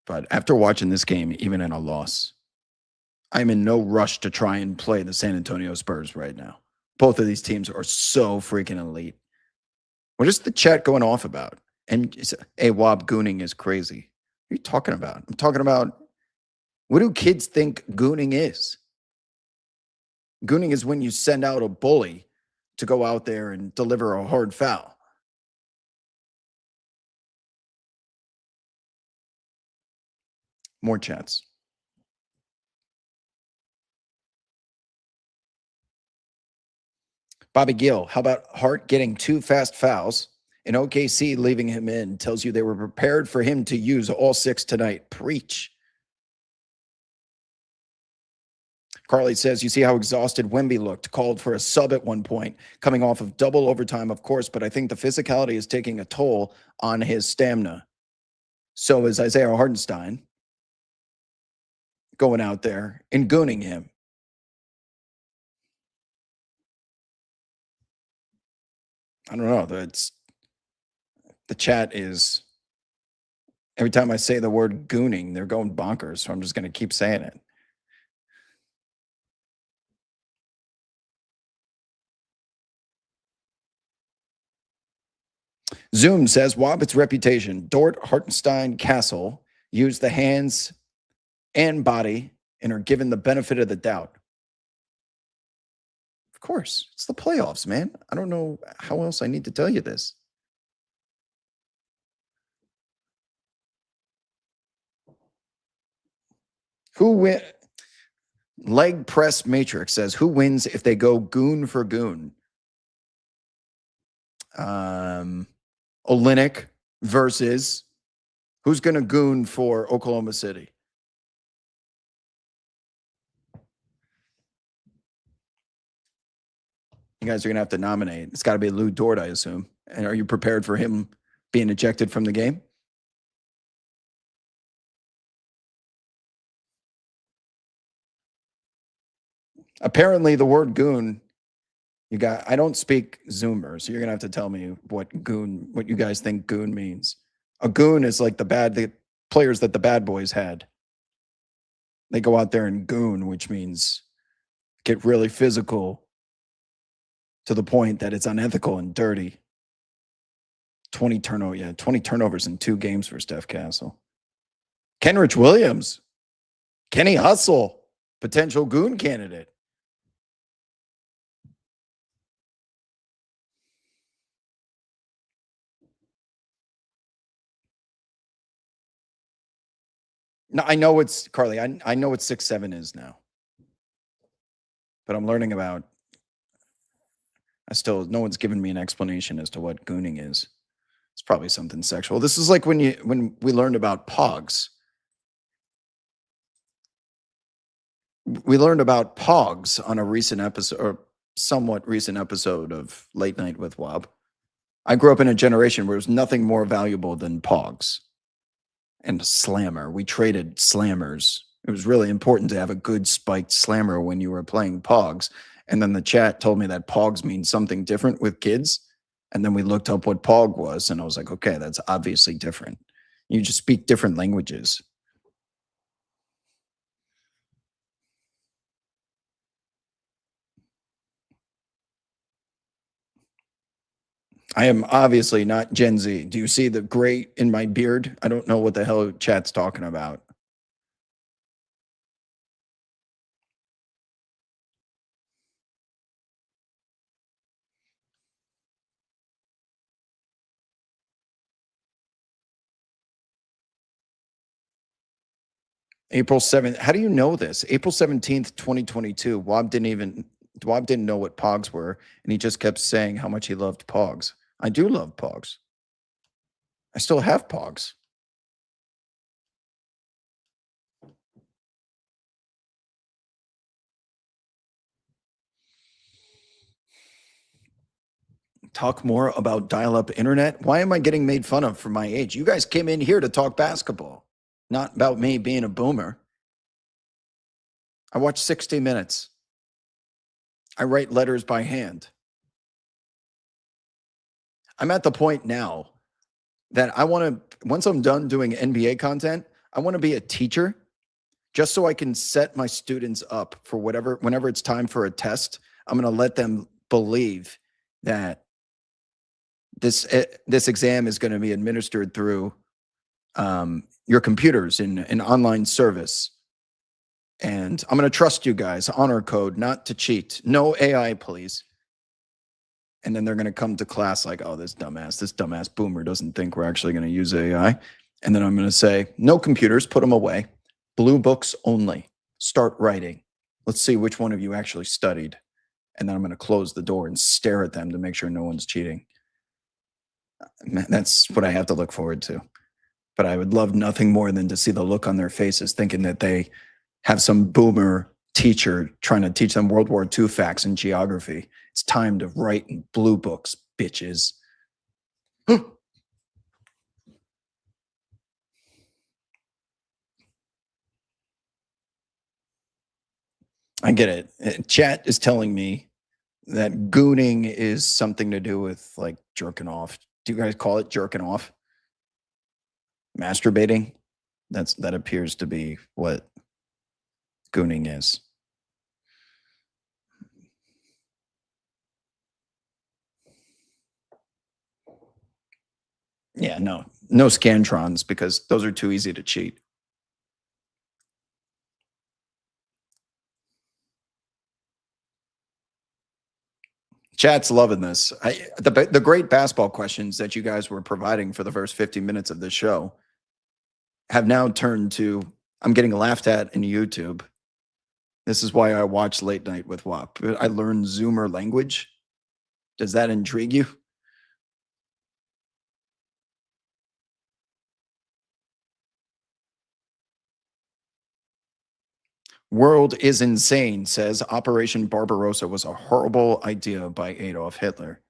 But after watching this game, even in a loss, I'm in no rush to try and play the San Antonio Spurs right now. Both of these teams are so freaking elite. What is the chat going off about? And hey, Wob, gooning is crazy. What are you talking about? I'm talking about, what do kids think gooning is? Gooning is when you send out a bully to go out there and deliver a hard foul. More chats. Bobby Gill, how about Hart getting 2 fast fouls and OKC leaving him in? Tells you they were prepared for him to use all 6 tonight. Preach. Carly says, you see how exhausted Wemby looked, called for a sub at one point, coming off of double overtime, of course, but I think the physicality is taking a toll on his stamina. So is Isaiah Hartenstein going out there and gooning him. I don't know. The chat is, every time I say the word gooning, they're going bonkers. So I'm just going to keep saying it. Zoom says, Wobbett's reputation. Dort, Hartenstein, Castle use the hands and body and are given the benefit of the doubt. Of course. It's the playoffs, man. I don't know how else I need to tell you this. Who win? Leg press matrix says who wins if they go goon for goon? Olynyk versus who's going to goon for Oklahoma City? You guys are going to have to nominate. It's got to be Lou Dort, I assume. And are you prepared for him being ejected from the game? Apparently, the word goon, I don't speak Zoomer, so you're going to have to tell me what you guys think goon means. A goon is like the players that the bad boys had. They go out there and goon, which means get really physical to the point that it's unethical and dirty. 20 turnovers in 2 games for Steph Castle. Kenrich Williams, Kenny Hustle, potential goon candidate. No, I know it's Carly. I know what 6'7" is now, but I'm learning about. No one's given me an explanation as to what gooning is. It's probably something sexual. This is like when we learned about pogs. We learned about pogs on a recent episode, or somewhat recent episode of Late Night with Wob. I grew up in a generation where there was nothing more valuable than pogs and a slammer. We traded slammers. It was really important to have a good spiked slammer when you were playing pogs. And then the chat told me that pogs means something different with kids. And then we looked up what pog was, and I was like, okay, that's obviously different. You just speak different languages. I am obviously not Gen Z. Do you see the gray in my beard? I don't know what the hell chat's talking about. April 7th. How do you know this? April 17th, 2022. Wob didn't know what pogs were, and he just kept saying how much he loved pogs. I do love pogs. I still have pogs. Talk more about dial-up internet. Why am I getting made fun of for my age? You guys came in here to talk basketball, not about me being a boomer. I watch 60 Minutes. I write letters by hand. I'm at the point now that I want to, once I'm done doing NBA content, I want to be a teacher just so I can set my students up for whenever it's time for a test. I'm going to let them believe that this exam is going to be administered through your computers in an online service. And I'm going to trust you guys, honor code, not to cheat. No AI, please. And then they're going to come to class like, oh, this dumbass boomer doesn't think we're actually going to use AI. And then I'm going to say, no computers, put them away. Blue books only. Start writing. Let's see which one of you actually studied. And then I'm going to close the door and stare at them to make sure no one's cheating. That's what I have to look forward to. But I would love nothing more than to see the look on their faces thinking that they have some boomer teacher trying to teach them World War II facts and geography. It's time to write in blue books, bitches. I get it. Chat is telling me that gooning is something to do with like jerking off. Do you guys call it jerking off? Masturbating? That appears to be what gooning is. Yeah, no scantrons because those are too easy to cheat. Chat's loving this. The great basketball questions that you guys were providing for the first 50 minutes of this show have now turned to I'm getting laughed at in YouTube. This is why I watch Late Night with WAP. I learned Zoomer language. Does that intrigue you? World is insane, says Operation Barbarossa was a horrible idea by Adolf Hitler.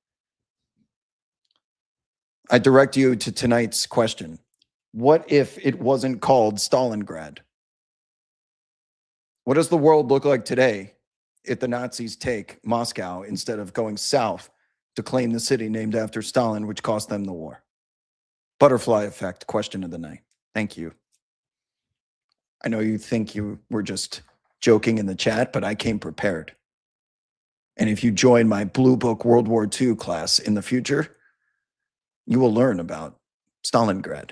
I direct you to tonight's question. What if it wasn't called Stalingrad? What does the world look like today if the Nazis take Moscow instead of going south to claim the city named after Stalin, which cost them the war? Butterfly effect question of the night. Thank you. I know you think you were just joking in the chat, but I came prepared. And if you join my Blue Book World War II class in the future, you will learn about Stalingrad.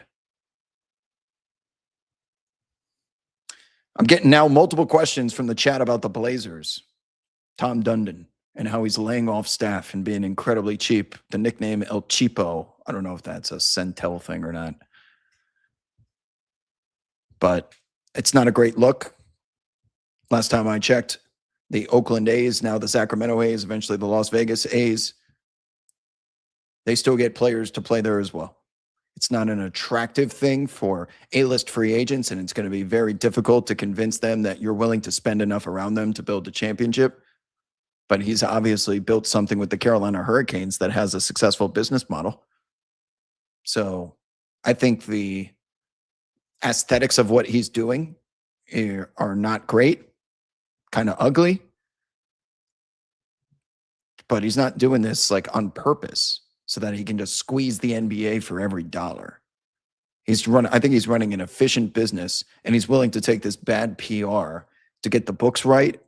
I'm getting now multiple questions from the chat about the Blazers. Tom Dundon and how he's laying off staff and being incredibly cheap. The nickname El Cheapo. I don't know if that's a Centel thing or not. But it's not a great look. Last time I checked, the Oakland A's, now the Sacramento A's, eventually the Las Vegas A's, they still get players to play there as well. It's not an attractive thing for A-list free agents, and it's going to be very difficult to convince them that you're willing to spend enough around them to build a championship. But he's obviously built something with the Carolina Hurricanes that has a successful business model. So I think the aesthetics of what he's doing are not great, kind of ugly. But he's not doing this like on purpose so that he can just squeeze the NBA for every dollar. I think he's running an efficient business, and he's willing to take this bad PR to get the books right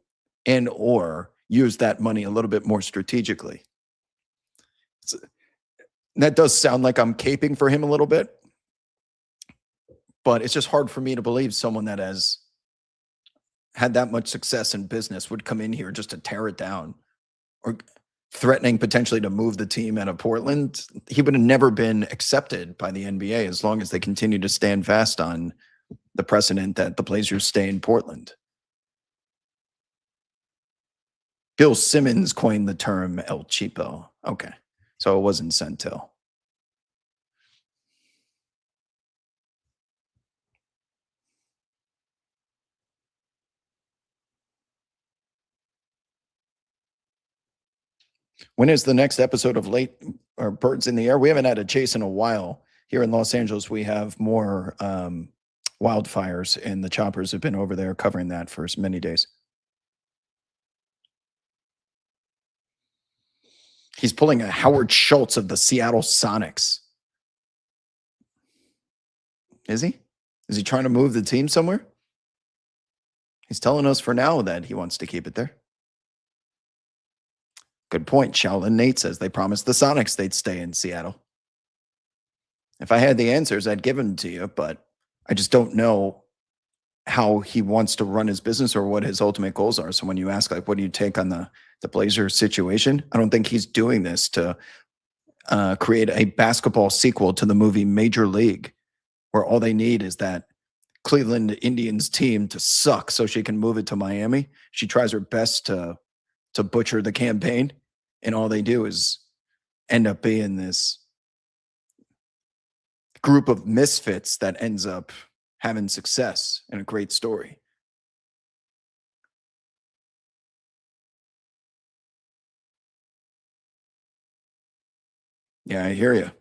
and or use that money a little bit more strategically. That does sound like I'm caping for him a little bit, but it's just hard for me to believe someone that has had that much success in business would come in here just to tear it down or threatening potentially to move the team out of Portland. He would have never been accepted by the NBA as long as they continue to stand fast on the precedent that the Blazers stay in Portland. Bill Simmons coined the term El Cheapo. Okay. So it wasn't Centel. When is the next episode of Late or Birds in the Air? We haven't had a chase in a while. Here in Los Angeles, we have more wildfires, and the choppers have been over there covering that for many days. He's pulling a Howard Schultz of the Seattle Sonics. Is he? Is he trying to move the team somewhere? He's telling us for now that he wants to keep it there. Good point. Shaolin Nate says they promised the Sonics they'd stay in Seattle. If I had the answers, I'd give them to you, but I just don't know how he wants to run his business or what his ultimate goals are. So when you ask, like, what do you take on the Blazers situation? I don't think he's doing this to create a basketball sequel to the movie Major League, where all they need is that Cleveland Indians team to suck so she can move it to Miami. She tries her best to butcher the campaign, and all they do is end up being this group of misfits that ends up having success and a great story. Yeah, I hear you.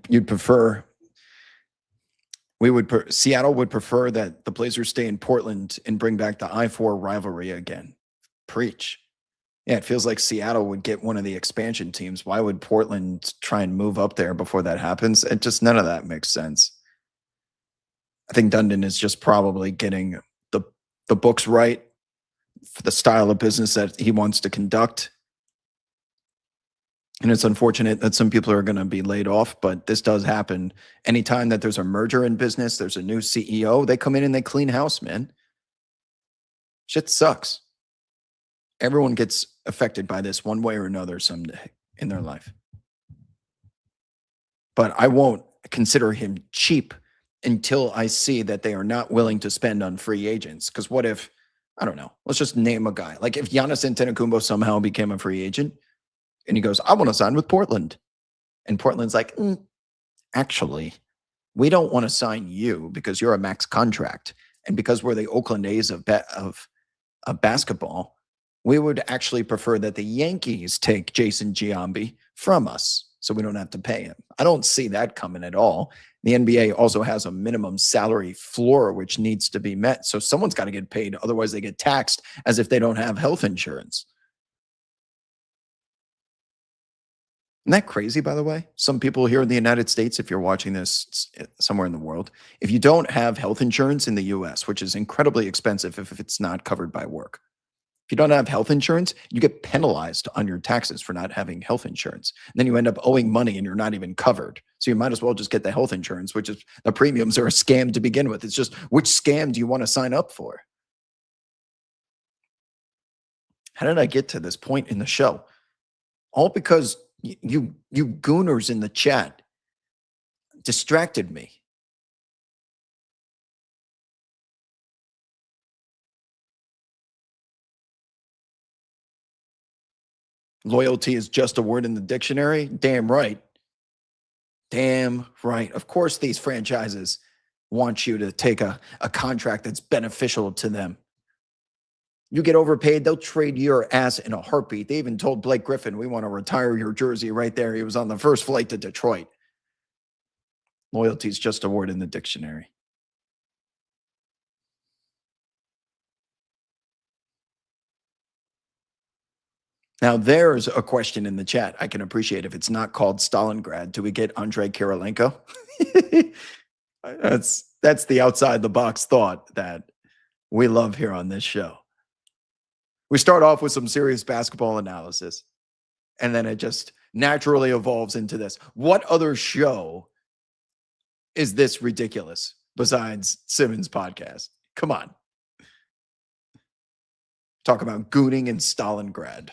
You'd prefer, Seattle would prefer that the Blazers stay in Portland and bring back the I-4 rivalry again. Preach. Yeah, it feels like Seattle would get one of the expansion teams. Why would Portland try and move up there before that happens? None of that makes sense. I think Dundon is just probably getting the books right for the style of business that he wants to conduct. And it's unfortunate that some people are going to be laid off, but this does happen. Anytime that there's a merger in business, there's a new CEO, they come in and they clean house, man. Shit sucks. Everyone gets affected by this one way or another someday in their life. But I won't consider him cheap until I see that they are not willing to spend on free agents. Because what if, I don't know, let's just name a guy. Like if Giannis Antetokounmpo somehow became a free agent and he goes, I want to sign with Portland. And Portland's like, actually, we don't want to sign you because you're a max contract. And because we're the Oakland A's of basketball, we would actually prefer that the Yankees take Jason Giambi from us so we don't have to pay him. I don't see that coming at all. The NBA also has a minimum salary floor which needs to be met. So someone's got to get paid. Otherwise, they get taxed as if they don't have health insurance. Isn't that crazy, by the way? Some people here in the United States, if you're watching this somewhere in the world, if you don't have health insurance in the US, which is incredibly expensive if it's not covered by work, if you don't have health insurance, you get penalized on your taxes for not having health insurance. And then you end up owing money and you're not even covered. So you might as well just get the health insurance, which is the premiums are a scam to begin with. It's just which scam do you want to sign up for? How did I get to this point in the show? All because you gooners in the chat distracted me. Loyalty is just a word in the dictionary? Damn right. Damn right. Of course, these franchises want you to take a contract that's beneficial to them. You get overpaid, they'll trade your ass in a heartbeat. They even told Blake Griffin, we want to retire your jersey right there. He was on the first flight to Detroit. Loyalty is just a word in the dictionary. Now, there's a question in the chat I can appreciate. If it's not called Stalingrad, do we get Andrei Kirilenko? That's the outside the box thought that we love here on this show. We start off with some serious basketball analysis, and then it just naturally evolves into this. What other show is this ridiculous besides Simmons' podcast? Come on. Talk about gooning in Stalingrad.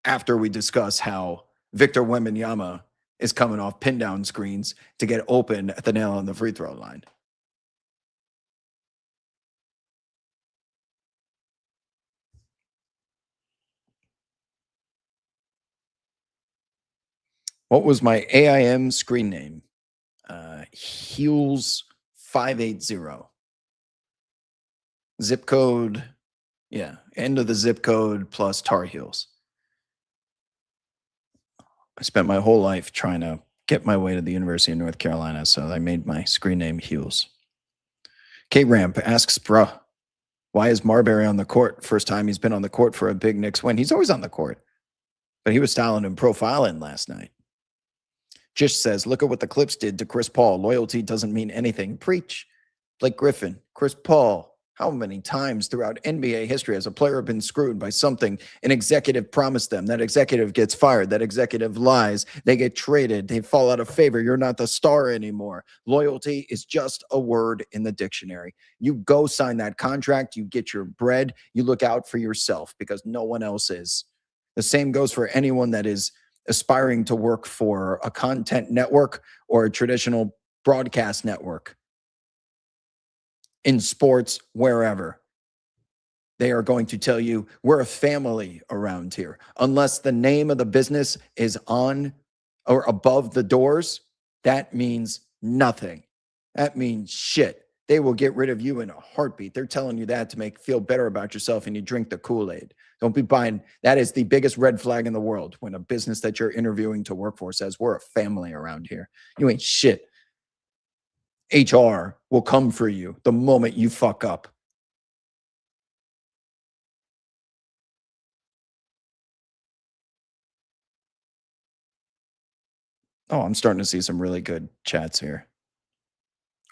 After we discuss how Victor Wembanyama is coming off pin down screens to get open at the nail on the free throw line. What was my AIM screen name? Heels 580. Zip code, yeah, end of the zip code plus Tar Heels. I spent my whole life trying to get my way to the University of North Carolina, so I made my screen name Heels. K-Ramp asks, bruh, why is Marbury on the court? First time he's been on the court for a big Knicks win. He's always on the court, but he was styling and profiling last night. Jish says, look at what the Clips did to Chris Paul. Loyalty doesn't mean anything. Preach. Blake Griffin, Chris Paul. How many times throughout NBA history has a player been screwed by something an executive promised them? That executive gets fired. That executive lies. They get traded. They fall out of favor. You're not the star anymore. Loyalty is just a word in the dictionary. You go sign that contract. You get your bread. You look out for yourself because no one else is. The same goes for anyone that is aspiring to work for a content network or a traditional broadcast network. In sports, wherever. They are going to tell you, we're a family around here. Unless the name of the business is on or above the doors, that means nothing. That means shit. They will get rid of you in a heartbeat. They're telling you that to feel better about yourself, and you drink the Kool-Aid. Don't be buying. That is the biggest red flag in the world when a business that you're interviewing to work for says, we're a family around here. You ain't shit. HR will come for you the moment you fuck up. Oh, I'm starting to see some really good chats here.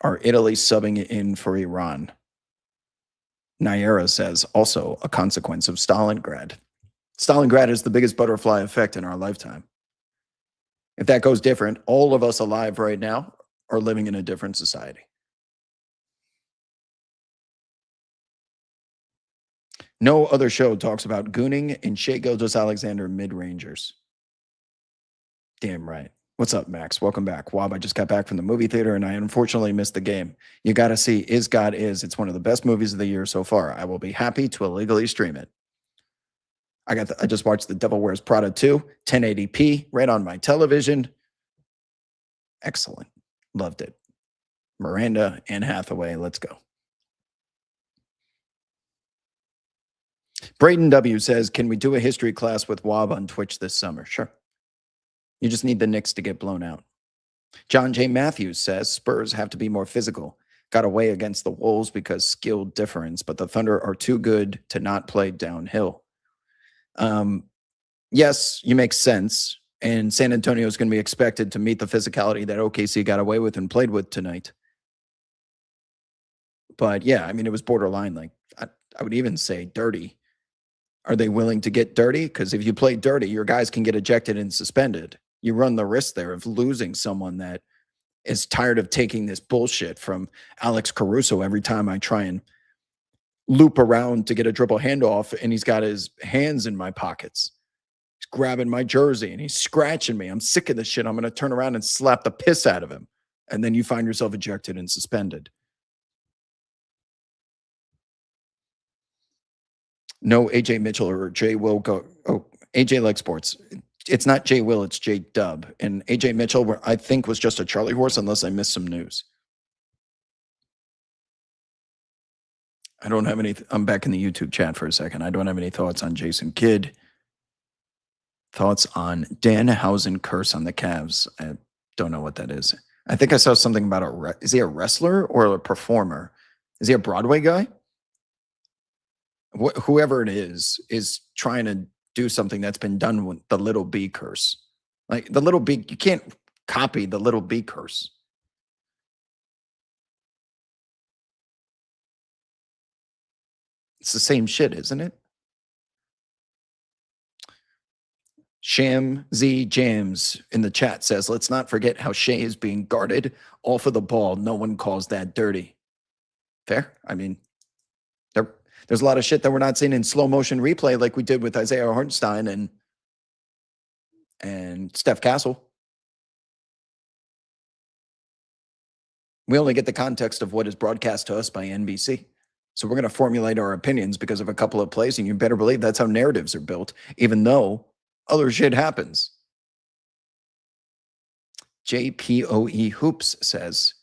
Are Italy subbing in for Iran? Naira says, also a consequence of Stalingrad. Stalingrad is the biggest butterfly effect in our lifetime. If that goes different, all of us alive right now are living in a different society. No other show talks about gooning and Shai Gilgeous-Alexander mid-rangers. Damn right. What's up, Max? Welcome back. Wob, I just got back from the movie theater and I unfortunately missed the game. You got to see Is God Is. It's one of the best movies of the year so far. I will be happy to illegally stream it. I just watched The Devil Wears Prada 2, 1080p, right on my television. Excellent. Loved it. Miranda, Anne Hathaway, let's go. Braden W says, can we do a history class with Wob on Twitch this summer? Sure. You just need the Knicks to get blown out. John J. Matthews says, Spurs have to be more physical. Got away against the Wolves because skill difference, but the Thunder are too good to not play downhill. Yes, you make sense. And San Antonio is going to be expected to meet the physicality that OKC got away with and played with tonight. But yeah, I mean, it was borderline. Like, I would even say dirty. Are they willing to get dirty? Because if you play dirty, your guys can get ejected and suspended. You run the risk there of losing someone that is tired of taking this bullshit from Alex Caruso every time I try and loop around to get a dribble handoff, and he's got his hands in my pockets. He's grabbing my jersey and he's scratching me. I'm sick of this shit. I'm going to turn around and slap the piss out of him. And then you find yourself ejected and suspended. No AJ Mitchell or Jay Will go. Oh, AJ likes sports. It's not Jay Will, it's Jay Dub. And AJ Mitchell, I think, was just a Charlie horse unless I missed some news. I don't have any. I'm back in the YouTube chat for a second. I don't have any thoughts on Jason Kidd. Thoughts on Danhausen curse on the Cavs. I don't know what that is. I think I saw something about is he a wrestler or a performer? Is he a Broadway guy? Whoever it is trying to do something that's been done with the little B curse. Like the little B, you can't copy the little B curse. It's the same shit, isn't it? Sham Z Jams in the chat says, let's not forget how Shea is being guarded off of the ball. No one calls that dirty. Fair. I mean, there's a lot of shit that we're not seeing in slow motion replay like we did with Isaiah Hartenstein and Steph Castle. We only get the context of what is broadcast to us by NBC. So we're going to formulate our opinions because of a couple of plays, and you better believe that's how narratives are built, even though other shit happens. JPOE Hoops says,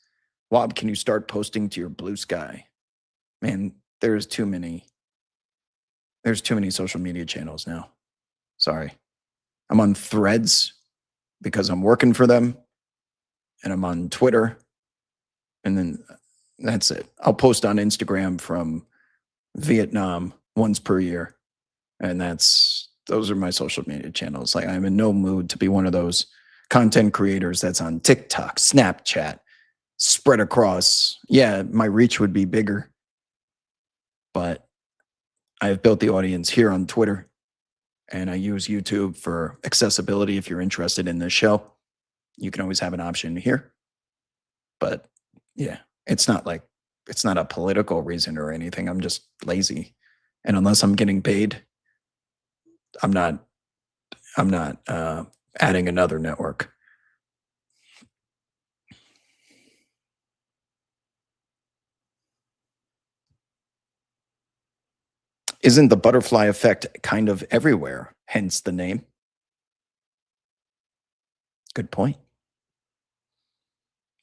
Wob, can you start posting to your Blue Sky? Man, there's too many social media channels now. Sorry. I'm on Threads because I'm working for them, and I'm on Twitter, and then that's it. I'll post on Instagram from Vietnam once per year, and those are my social media channels. Like, I'm in no mood to be one of those content creators that's on TikTok, Snapchat, spread across. Yeah, my reach would be bigger, but I've built the audience here on Twitter, and I use YouTube for accessibility. If you're interested in this show, you can always have an option here. But yeah, it's not a political reason or anything. I'm just lazy. And unless I'm getting paid, I'm not adding another network. Isn't the butterfly effect kind of everywhere? Hence the name. Good point.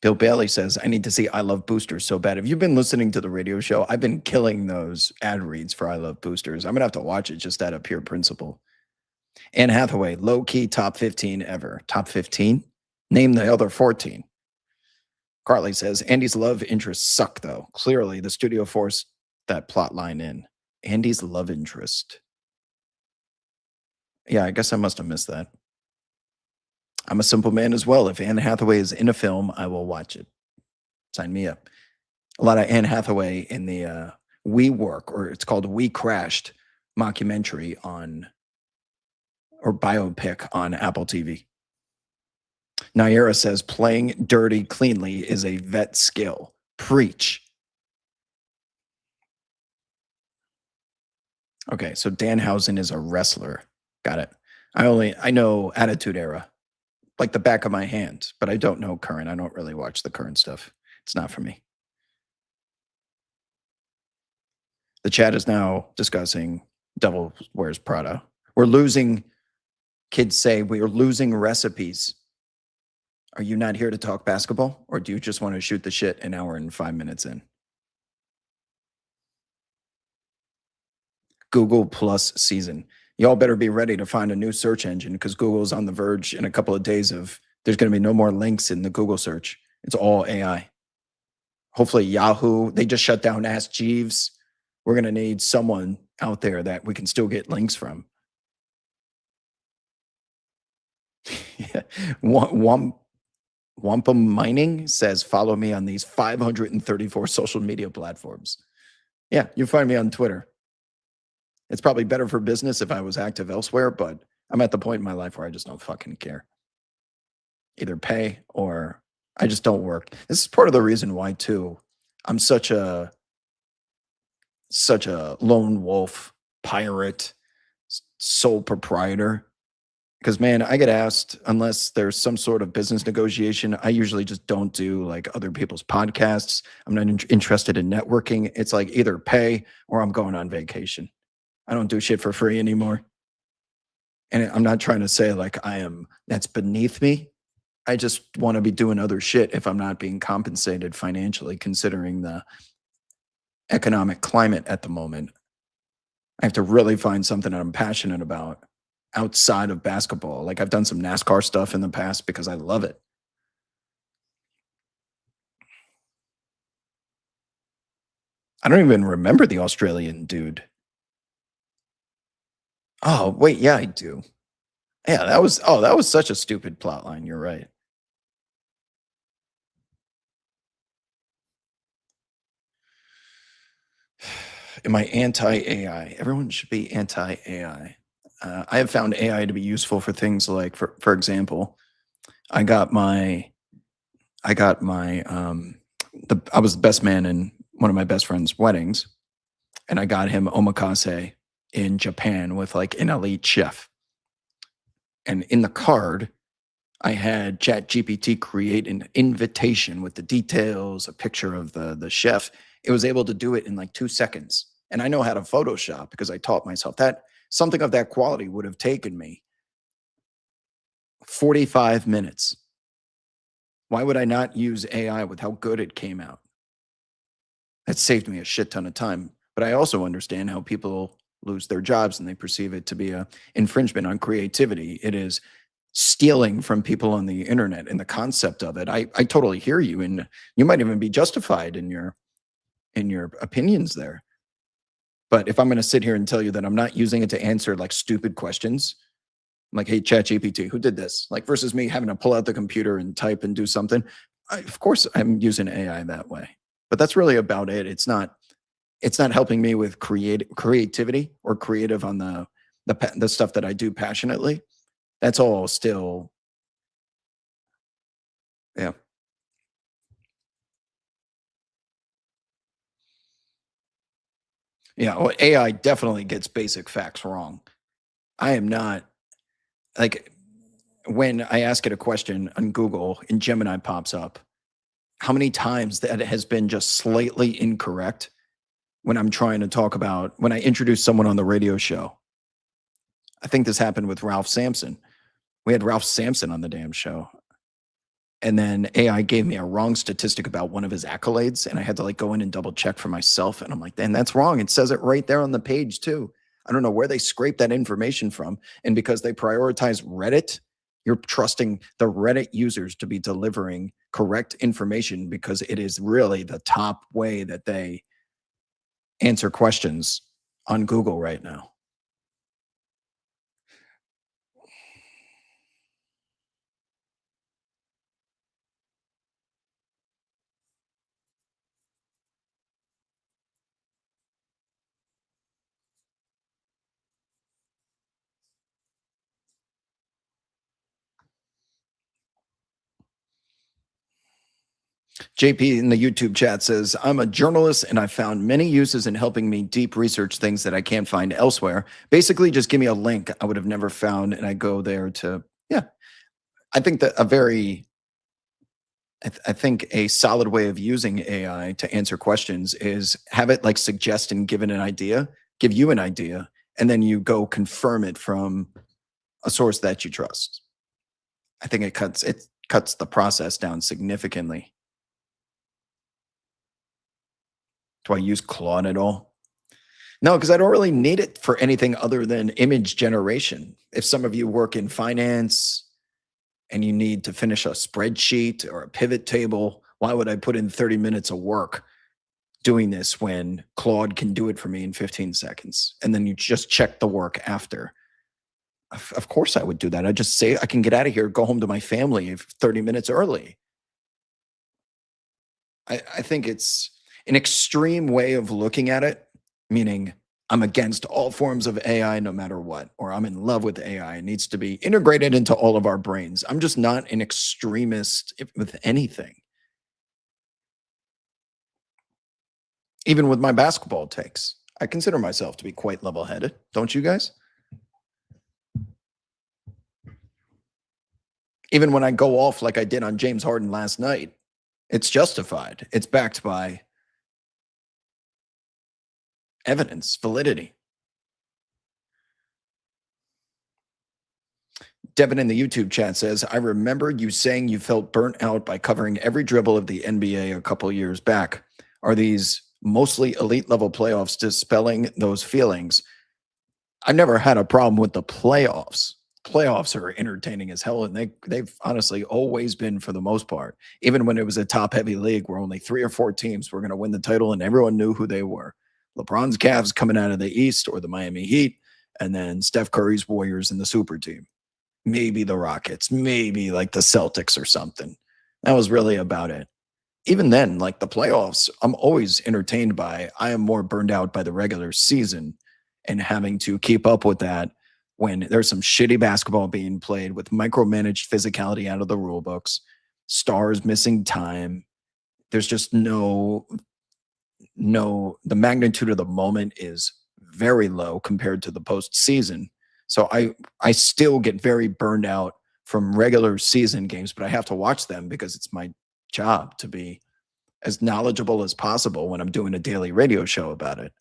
Bill Bailey says, I need to see I Love Boosters so bad. Have you been listening to the radio show? I've been killing those ad reads for I Love Boosters. I'm going to have to watch it just out of pure principle. Anne Hathaway, low-key top 15 ever. Top 15? Name the other 14. Carly says, Andy's love interests suck, though. Clearly, the studio forced that plot line in. Andy's love interest. Yeah, I guess I must have missed that. I'm a simple man as well. If Anne Hathaway is in a film, I will watch it. Sign me up. A lot of Anne Hathaway in the We Work, or it's called We Crashed mockumentary or biopic on Apple TV. Naira says, playing dirty cleanly is a vet skill. Preach. Okay, so Danhausen is a wrestler. Got it. I know Attitude Era. like the back of my hand, but I don't know current. I don't really watch the current stuff. It's not for me. The chat is now discussing Devil Wears Prada. We're losing, kids say we are losing recipes. Are you not here to talk basketball, or do you just want to shoot the shit an hour and 5 minutes in? Google Plus season. Y'all better be ready to find a new search engine because Google's on the verge in a couple of days of there's going to be no more links in the Google search. It's all AI. Hopefully Yahoo, they just shut down Ask Jeeves. We're going to need someone out there that we can still get links from. Yeah. Wampum Mining says, follow me on these 534 social media platforms. Yeah, you find me on Twitter. It's probably better for business if I was active elsewhere, but I'm at the point in my life where I just don't fucking care. Either pay or I just don't work. This is part of the reason why, too, I'm such a lone wolf, pirate, sole proprietor. Because, man, I get asked, unless there's some sort of business negotiation, I usually just don't do like other people's podcasts. I'm not interested in networking. It's like either pay or I'm going on vacation. I don't do shit for free anymore. And I'm not trying to say like that's beneath me. I just want to be doing other shit if I'm not being compensated financially, considering the economic climate at the moment. I have to really find something that I'm passionate about outside of basketball. Like I've done some NASCAR stuff in the past because I love it. I don't even remember the Australian dude. Oh, wait, yeah, I do. Yeah, that was such a stupid plot line. You're right. Am I anti-AI? Everyone should be anti-AI. I have found AI to be useful for things like, for example, I was the best man in one of my best friend's weddings, and I got him omakase in Japan with like an elite chef. And in the card, I had ChatGPT create an invitation with the details, a picture of the chef. It was able to do it in like 2 seconds. And I know how to Photoshop because I taught myself that. Something of that quality would have taken me 45 minutes. Why would I not use AI with how good it came out? That saved me a shit ton of time. But I also understand how people lose their jobs and they perceive it to be a infringement on creativity. It is stealing from people on the internet, and the concept of it. I totally hear you, and you might even be justified in your opinions there. But if I'm going to sit here and tell you that I'm not using it to answer like stupid questions, like, hey, ChatGPT, who did this? Like versus me having to pull out the computer and type and do something. Of course, I'm using AI that way. But that's really about it. It's not helping me with creativity or creative on the stuff that I do passionately. That's all still, yeah. Yeah, well, AI definitely gets basic facts wrong. I am not like when I ask it a question on Google and Gemini pops up, how many times that has been just slightly incorrect when I'm trying to talk about when I introduce someone on the radio show. I think this happened with Ralph Sampson. We had Ralph Sampson on the damn show. And then AI gave me a wrong statistic about one of his accolades, and I had to like go in and double check for myself. And I'm like, "Dan, that's wrong. It says it right there on the page too." I don't know where they scraped that information from. And because they prioritize Reddit, you're trusting the Reddit users to be delivering correct information because it is really the top way that they answer questions on Google right now. JP in the YouTube chat says, I'm a journalist and I found many uses in helping me deep research things that I can't find elsewhere. Basically, just give me a link I would have never found and I go there to, yeah. I think that I think a solid way of using AI to answer questions is have it like suggest and give you an idea, and then you go confirm it from a source that you trust. I think it cuts the process down significantly. Do I use Claude at all? No, because I don't really need it for anything other than image generation. If some of you work in finance and you need to finish a spreadsheet or a pivot table, why would I put in 30 minutes of work doing this when Claude can do it for me in 15 seconds? And then you just check the work after. Of course, I would do that. I just say I can get out of here, go home to my family 30 minutes early. I think it's an extreme way of looking at it, meaning I'm against all forms of AI no matter what, or I'm in love with AI. It needs to be integrated into all of our brains. I'm just not an extremist with anything. Even with my basketball takes, I consider myself to be quite level headed. Don't you guys? Even when I go off like I did on James Harden last night, it's justified. It's backed by evidence, validity. Devin in the YouTube chat says, I remember you saying you felt burnt out by covering every dribble of the NBA a couple years back. Are these mostly elite level playoffs dispelling those feelings? I've never had a problem with the playoffs. Playoffs are entertaining as hell, and they've honestly always been for the most part. Even when it was a top heavy league where only 3 or 4 teams were going to win the title and everyone knew who they were. LeBron's Cavs coming out of the East, or the Miami Heat, and then Steph Curry's Warriors and the super team. Maybe the Rockets, maybe like the Celtics or something. That was really about it. Even then, like the playoffs, I'm always entertained by. I am more burned out by the regular season and having to keep up with that when there's some shitty basketball being played with micromanaged physicality out of the rule books, stars missing time. There's just the magnitude of the moment is very low compared to the postseason. So I still get very burned out from regular season games, but I have to watch them because it's my job to be as knowledgeable as possible when I'm doing a daily radio show about it.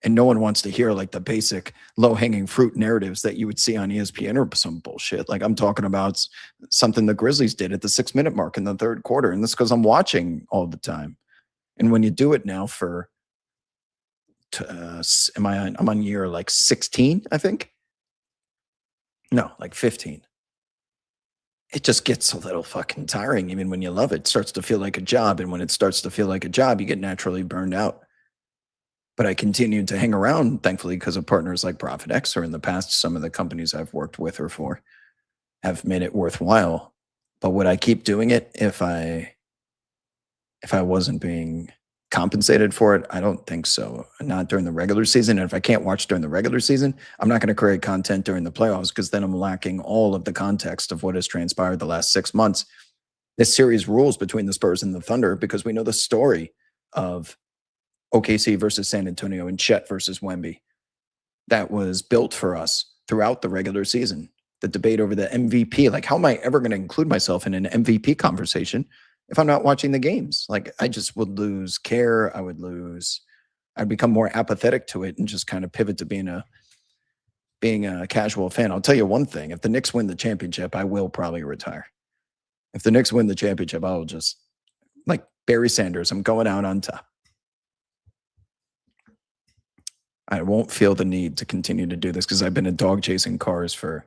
And no one wants to hear like the basic low-hanging fruit narratives that you would see on ESPN or some bullshit. Like I'm talking about something the Grizzlies did at the 6-minute mark in the third quarter. And that's because I'm watching all the time. And when you do it now for I'm on year like 16, I think. No, like 15. It just gets a little fucking tiring. Even when you love it, it starts to feel like a job. And when it starts to feel like a job, you get naturally burned out. But I continued to hang around, thankfully, because of partners like Profit X, or in the past, some of the companies I've worked with or for have made it worthwhile. But would I keep doing it if I wasn't being compensated for it? I don't think so. Not during the regular season. And if I can't watch during the regular season, I'm not going to create content during the playoffs, because then I'm lacking all of the context of what has transpired the last 6 months. This series rules between the Spurs and the Thunder because we know the story of OKC versus San Antonio and Chet versus Wemby. That was built for us throughout the regular season. The debate over the MVP, like how am I ever going to include myself in an MVP conversation if I'm not watching the games? Like I just would lose care. I'd become more apathetic to it and just kind of pivot to being a casual fan. I'll tell you one thing. If the Knicks win the championship, I will probably retire. If the Knicks win the championship, I'll just, like Barry Sanders, I'm going out on top. I won't feel the need to continue to do this because I've been a dog chasing cars for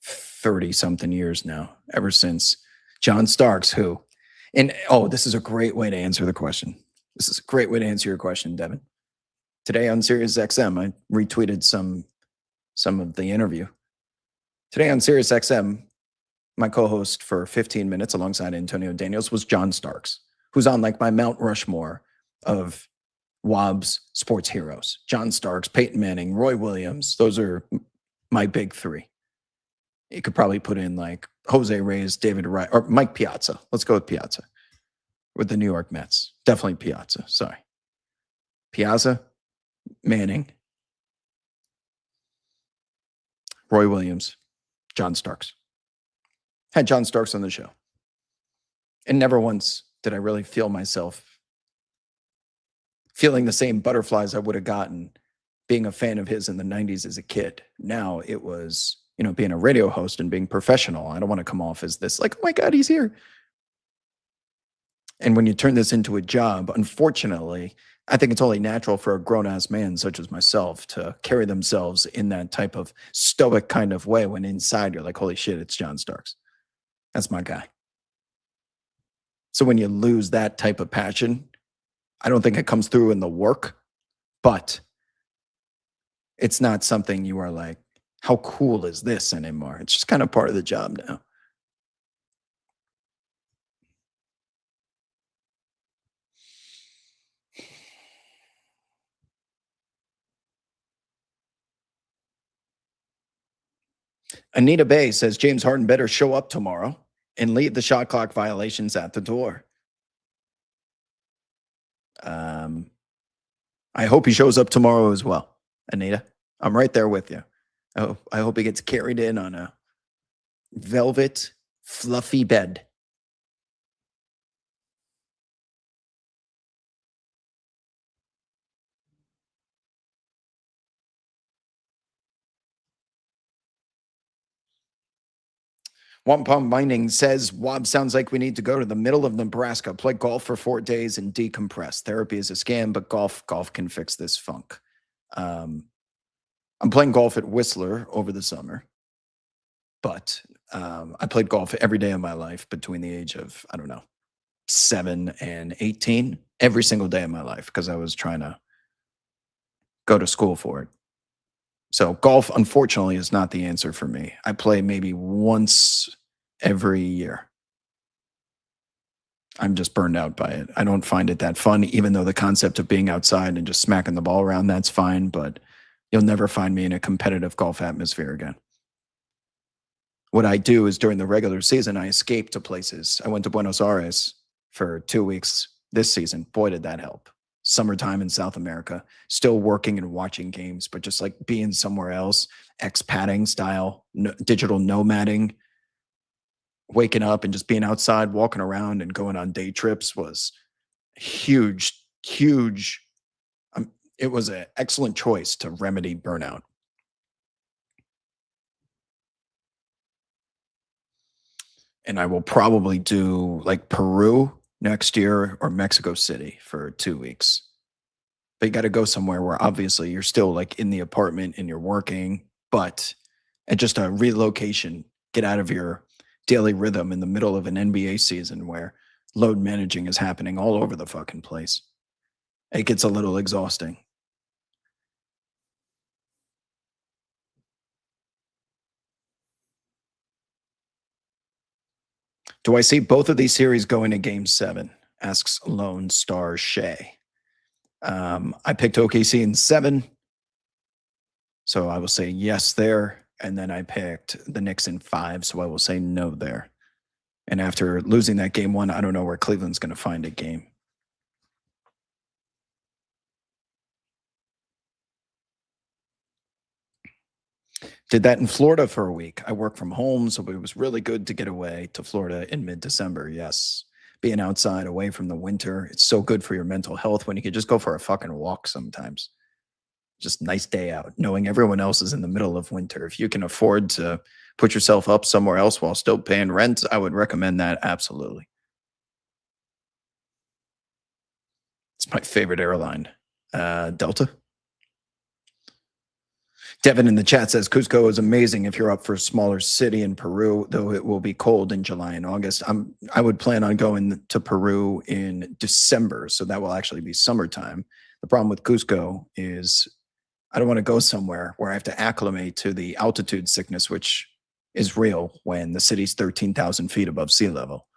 30 something years now, ever since John Starks, this is a great way to answer the question. This is a great way to answer your question, Devin. Today on Sirius XM, I retweeted some of the interview. Today on Sirius XM, my co-host for 15 minutes alongside Antonio Daniels was John Starks, who's on like my Mount Rushmore of Wobb's sports heroes. John Starks, Peyton Manning, Roy Williams. Those are my big 3. You could probably put in like Jose Reyes, David Wright, or Mike Piazza. Let's go with Piazza with the New York Mets. Definitely Piazza. Sorry. Piazza, Manning, Roy Williams, John Starks. Had John Starks on the show. And never once did I really feel myself feeling the same butterflies I would have gotten being a fan of his in the 90s as a kid. Now it was, being a radio host and being professional. I don't want to come off as this like, oh my God, he's here. And when you turn this into a job, unfortunately, I think it's only natural for a grown-ass man such as myself to carry themselves in that type of stoic kind of way when inside you're like, holy shit, it's John Starks. That's my guy. So when you lose that type of passion, I don't think it comes through in the work, but it's not something you are like, how cool is this anymore? It's just kind of part of the job now. Anita Bay says James Harden better show up tomorrow and leave the shot clock violations at the door. I hope he shows up tomorrow as well, Anita. I'm right there with you. I hope he gets carried in on a velvet, fluffy bed. Wampum Mining says, Wob, sounds like we need to go to the middle of Nebraska, play golf for 4 days and decompress. Therapy is a scam, but golf can fix this funk. I'm playing golf at Whistler over the summer, but I played golf every day of my life between the age of, 7 and 18, every single day of my life, because I was trying to go to school for it. So golf, unfortunately, is not the answer for me. I play maybe once every year. I'm just burned out by it. I don't find it that fun, even though the concept of being outside and just smacking the ball around, that's fine, but you'll never find me in a competitive golf atmosphere again. What I do is during the regular season, I escape to places. I went to Buenos Aires for 2 weeks this season. Boy, did that help. Summertime in South America, still working and watching games, but just like being somewhere else, expatting style, digital nomading, waking up and just being outside, walking around and going on day trips was huge. It was an excellent choice to remedy burnout. And I will probably do like Peru next year or Mexico City for 2 weeks. But you got to go somewhere where obviously you're still like in the apartment and you're working, but at just a relocation, get out of your daily rhythm in the middle of an NBA season where load managing is happening all over the fucking place. It gets a little exhausting. Do I see both of these series going to game 7? Asks Lone Star Shay. I picked OKC in 7. So I will say yes there. And then I picked the Knicks in 5. So I will say no there. And after losing that game 1, I don't know where Cleveland's going to find a game. Did that in Florida for a week. I work from home, so it was really good to get away to Florida in mid-December. Yes. Being outside away from the winter. It's so good for your mental health when you could just go for a fucking walk sometimes. Just nice day out, knowing everyone else is in the middle of winter. If you can afford to put yourself up somewhere else while still paying rent, I would recommend that absolutely. It's my favorite airline. Delta. Devin in the chat says Cusco is amazing if you're up for a smaller city in Peru, though it will be cold in July and August. I would plan on going to Peru in December, so that will actually be summertime. The problem with Cusco is I don't want to go somewhere where I have to acclimate to the altitude sickness, which is real when the city's 13,000 feet above sea level.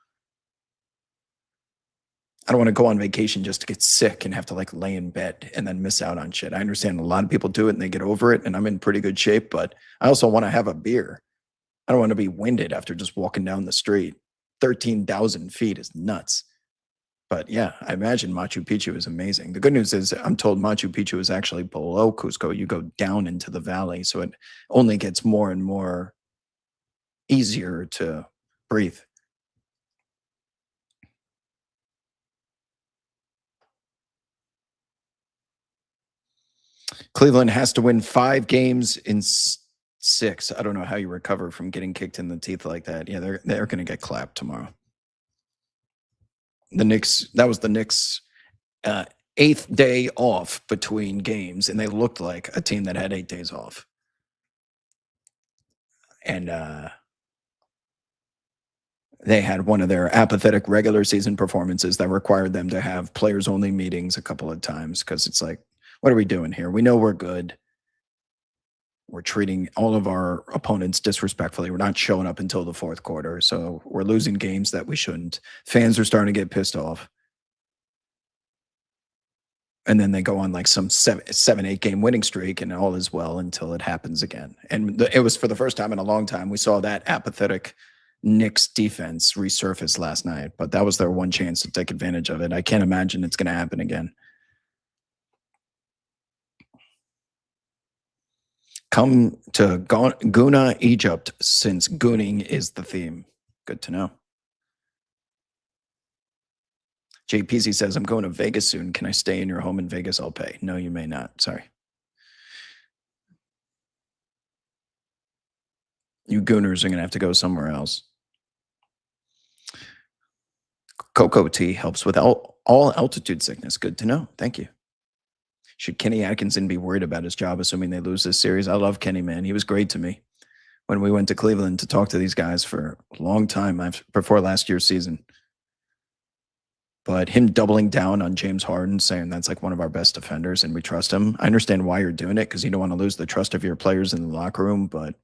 I don't want to go on vacation just to get sick and have to like lay in bed and then miss out on shit. I understand a lot of people do it and they get over it, and I'm in pretty good shape, but I also want to have a beer. I don't want to be winded after just walking down the street. 13,000 feet is nuts. But yeah, I imagine Machu Picchu is amazing. The good news is I'm told Machu Picchu is actually below Cusco. You go down into the valley, so it only gets more and more easier to breathe. Cleveland has to win 5 games in 6. I don't know how you recover from getting kicked in the teeth like that. Yeah, they're going to get clapped tomorrow. The Knicks, that was the Knicks' 8th day off between games, and they looked like a team that had 8 days off. And they had one of their apathetic regular season performances that required them to have players only meetings a couple of times because it's like, what are we doing here? We know we're good. We're treating all of our opponents disrespectfully. We're not showing up until the 4th quarter. So we're losing games that we shouldn't. Fans are starting to get pissed off. And then they go on like some 7-8 game winning streak and all is well until it happens again. And it was for the first time in a long time we saw that apathetic Knicks defense resurface last night, but that was their one chance to take advantage of it. I can't imagine it's going to happen again. Come to Guna, Egypt, since gooning is the theme. Good to know. JPZ says, I'm going to Vegas soon. Can I stay in your home in Vegas? I'll pay. No, you may not. Sorry. You gooners are going to have to go somewhere else. Cocoa tea helps with all altitude sickness. Good to know. Thank you. Should Kenny Atkinson be worried about his job, assuming they lose this series? I love Kenny, man. He was great to me when we went to Cleveland to talk to these guys for a long time before last year's season. But him doubling down on James Harden, saying that's like one of our best defenders and we trust him. I understand why you're doing it because you don't want to lose the trust of your players in the locker room, but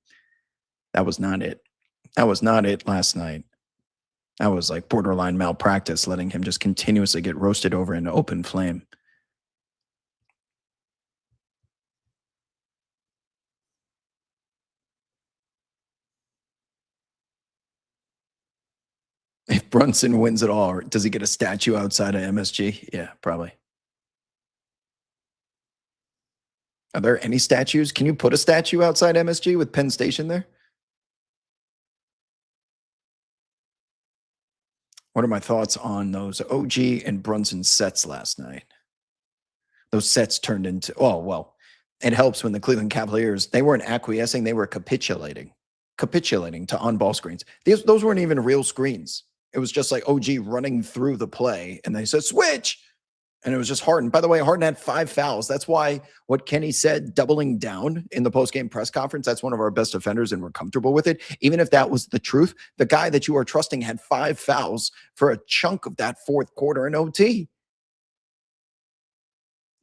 that was not it. That was not it last night. That was like borderline malpractice, letting him just continuously get roasted over an open flame. If Brunson wins it all, does he get a statue outside of MSG? Yeah, probably. Are there any statues? Can you put a statue outside MSG with Penn Station there? What are my thoughts on those OG and Brunson sets last night? Those sets turned into, oh, well, it helps when the Cleveland Cavaliers, they weren't acquiescing, they were capitulating to on-ball screens. Those weren't even real screens. It was just like OG running through the play, and they said, switch! And it was just Harden. By the way, Harden had 5 fouls. That's why what Kenny said, doubling down in the postgame press conference, that's one of our best defenders, and we're comfortable with it. Even if that was the truth, the guy that you are trusting had 5 fouls for a chunk of that 4th quarter in OT.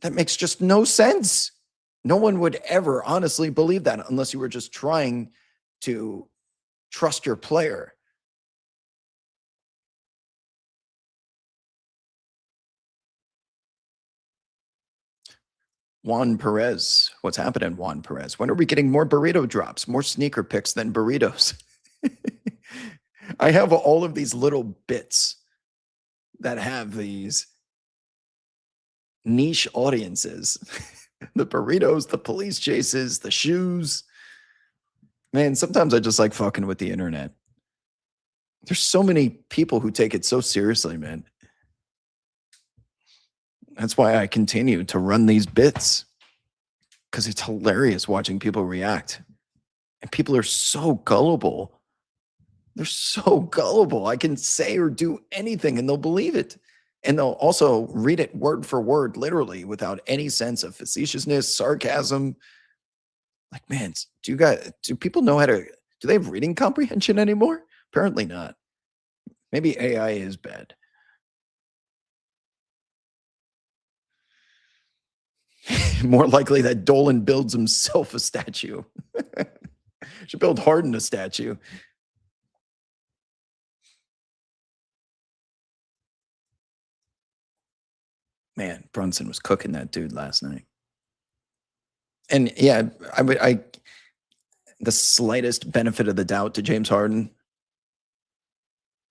That makes just no sense. No one would ever honestly believe that unless you were just trying to trust your player. Juan Perez. What's happening, Juan Perez? When are we getting more burrito drops, more sneaker picks than burritos? I have all of these little bits that have these niche audiences. The burritos, the police chases, the shoes. Man, sometimes I just like fucking with the internet. There's so many people who take it so seriously, man. That's why I continue to run these bits, because it's hilarious watching people react. And people are so gullible. They're so gullible. I can say or do anything and they'll believe it. And they'll also read it word for word, literally, without any sense of facetiousness, sarcasm. Like, man, do people know how to, do they have reading comprehension anymore? Apparently not. Maybe AI is bad. More likely that Dolan builds himself a statue. Should build Harden a statue. Man, Brunson was cooking that dude last night. And yeah, the slightest benefit of the doubt to James Harden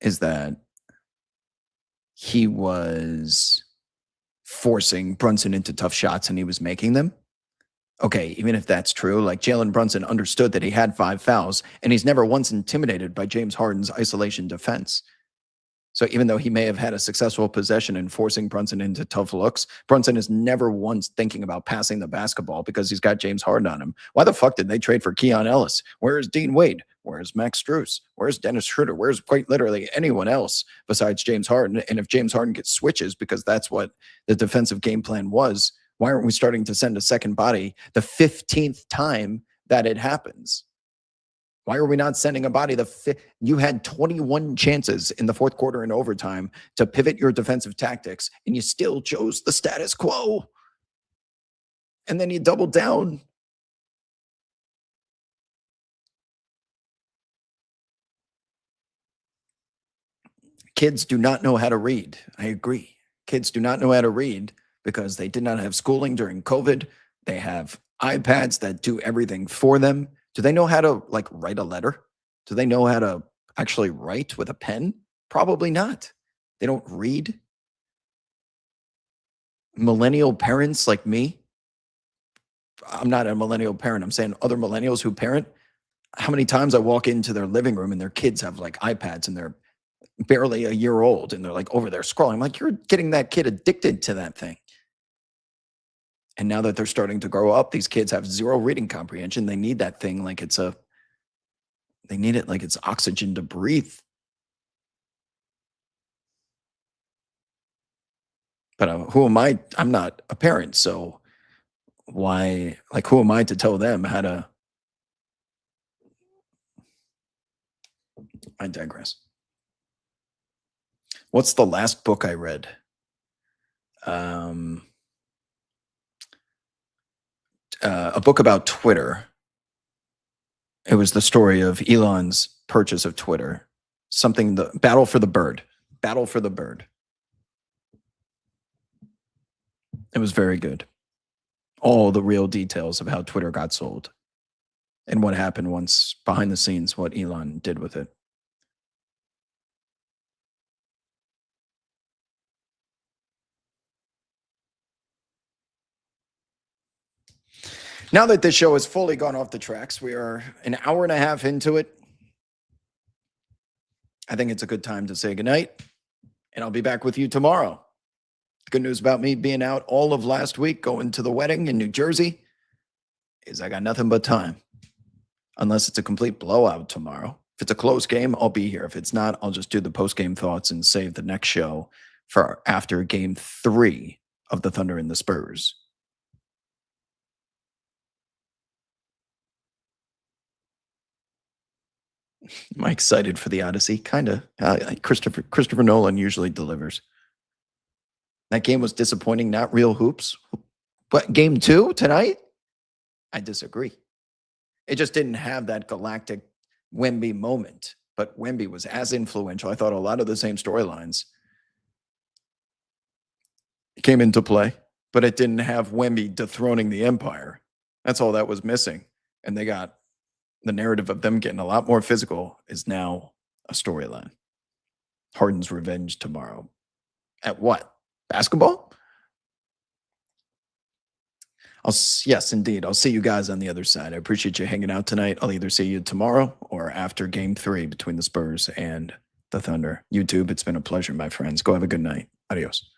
is that he was forcing Brunson into tough shots and he was making them. Okay, even if that's true, like Jalen Brunson understood that he had 5 fouls, and he's never once intimidated by James Harden's isolation defense. So even though he may have had a successful possession in forcing Brunson into tough looks, Brunson is never once thinking about passing the basketball because he's got James Harden on him. Why the fuck did they trade for Keon Ellis? Where's Dean Wade? Where's Max Strus? Where's Dennis Schroeder? Where's quite literally anyone else besides James Harden? And if James Harden gets switches, because that's what the defensive game plan was, why aren't we starting to send a second body the 15th time that it happens? Why are we not sending a body the fifth? You had 21 chances in the fourth quarter and overtime to pivot your defensive tactics, and you still chose the status quo. And then you doubled down. Kids do not know how to read. I agree. Kids do not know how to read because they did not have schooling during COVID. They have iPads that do everything for them. Do they know how to like write a letter? Do they know how to actually write with a pen? Probably not. They don't read. Millennial parents like me, I'm not a millennial parent. I'm saying other millennials who parent. How many times I walk into their living room and their kids have like iPads and they're barely a year old and they're like over there scrolling. I'm like, you're getting that kid addicted to that thing. And now that they're starting to grow up, these kids have zero reading comprehension. They need that thing like they need it like it's oxygen to breathe. But who am I? I'm not a parent, so why, like, who am I to tell them how to? I digress. What's the last book I read? A book about Twitter. It was the story of Elon's purchase of Twitter. Something, the Battle for the Bird. Battle for the Bird. It was very good. All the real details of how Twitter got sold and what happened once behind the scenes, what Elon did with it. Now that this show has fully gone off the tracks, we are an hour and a half into it. I think it's a good time to say goodnight, and I'll be back with you tomorrow. The good news about me being out all of last week going to the wedding in New Jersey is I got nothing but time, unless it's a complete blowout tomorrow. If it's a close game, I'll be here. If it's not, I'll just do the post-game thoughts and save the next show for after game 3 of the Thunder and the Spurs. Am I excited for the Odyssey? Kind of. Christopher Nolan usually delivers. That game was disappointing, not real hoops. But game 2 tonight? I disagree. It just didn't have that galactic Wemby moment. But Wemby was as influential. I thought a lot of the same storylines came into play, but it didn't have Wemby dethroning the Empire. That's all that was missing. And they got the narrative of them getting a lot more physical is now a storyline. Harden's revenge tomorrow. At what? Basketball? Yes, indeed. I'll see you guys on the other side. I appreciate you hanging out tonight. I'll either see you tomorrow or after game 3 between the Spurs and the Thunder. YouTube, it's been a pleasure, my friends. Go have a good night. Adios.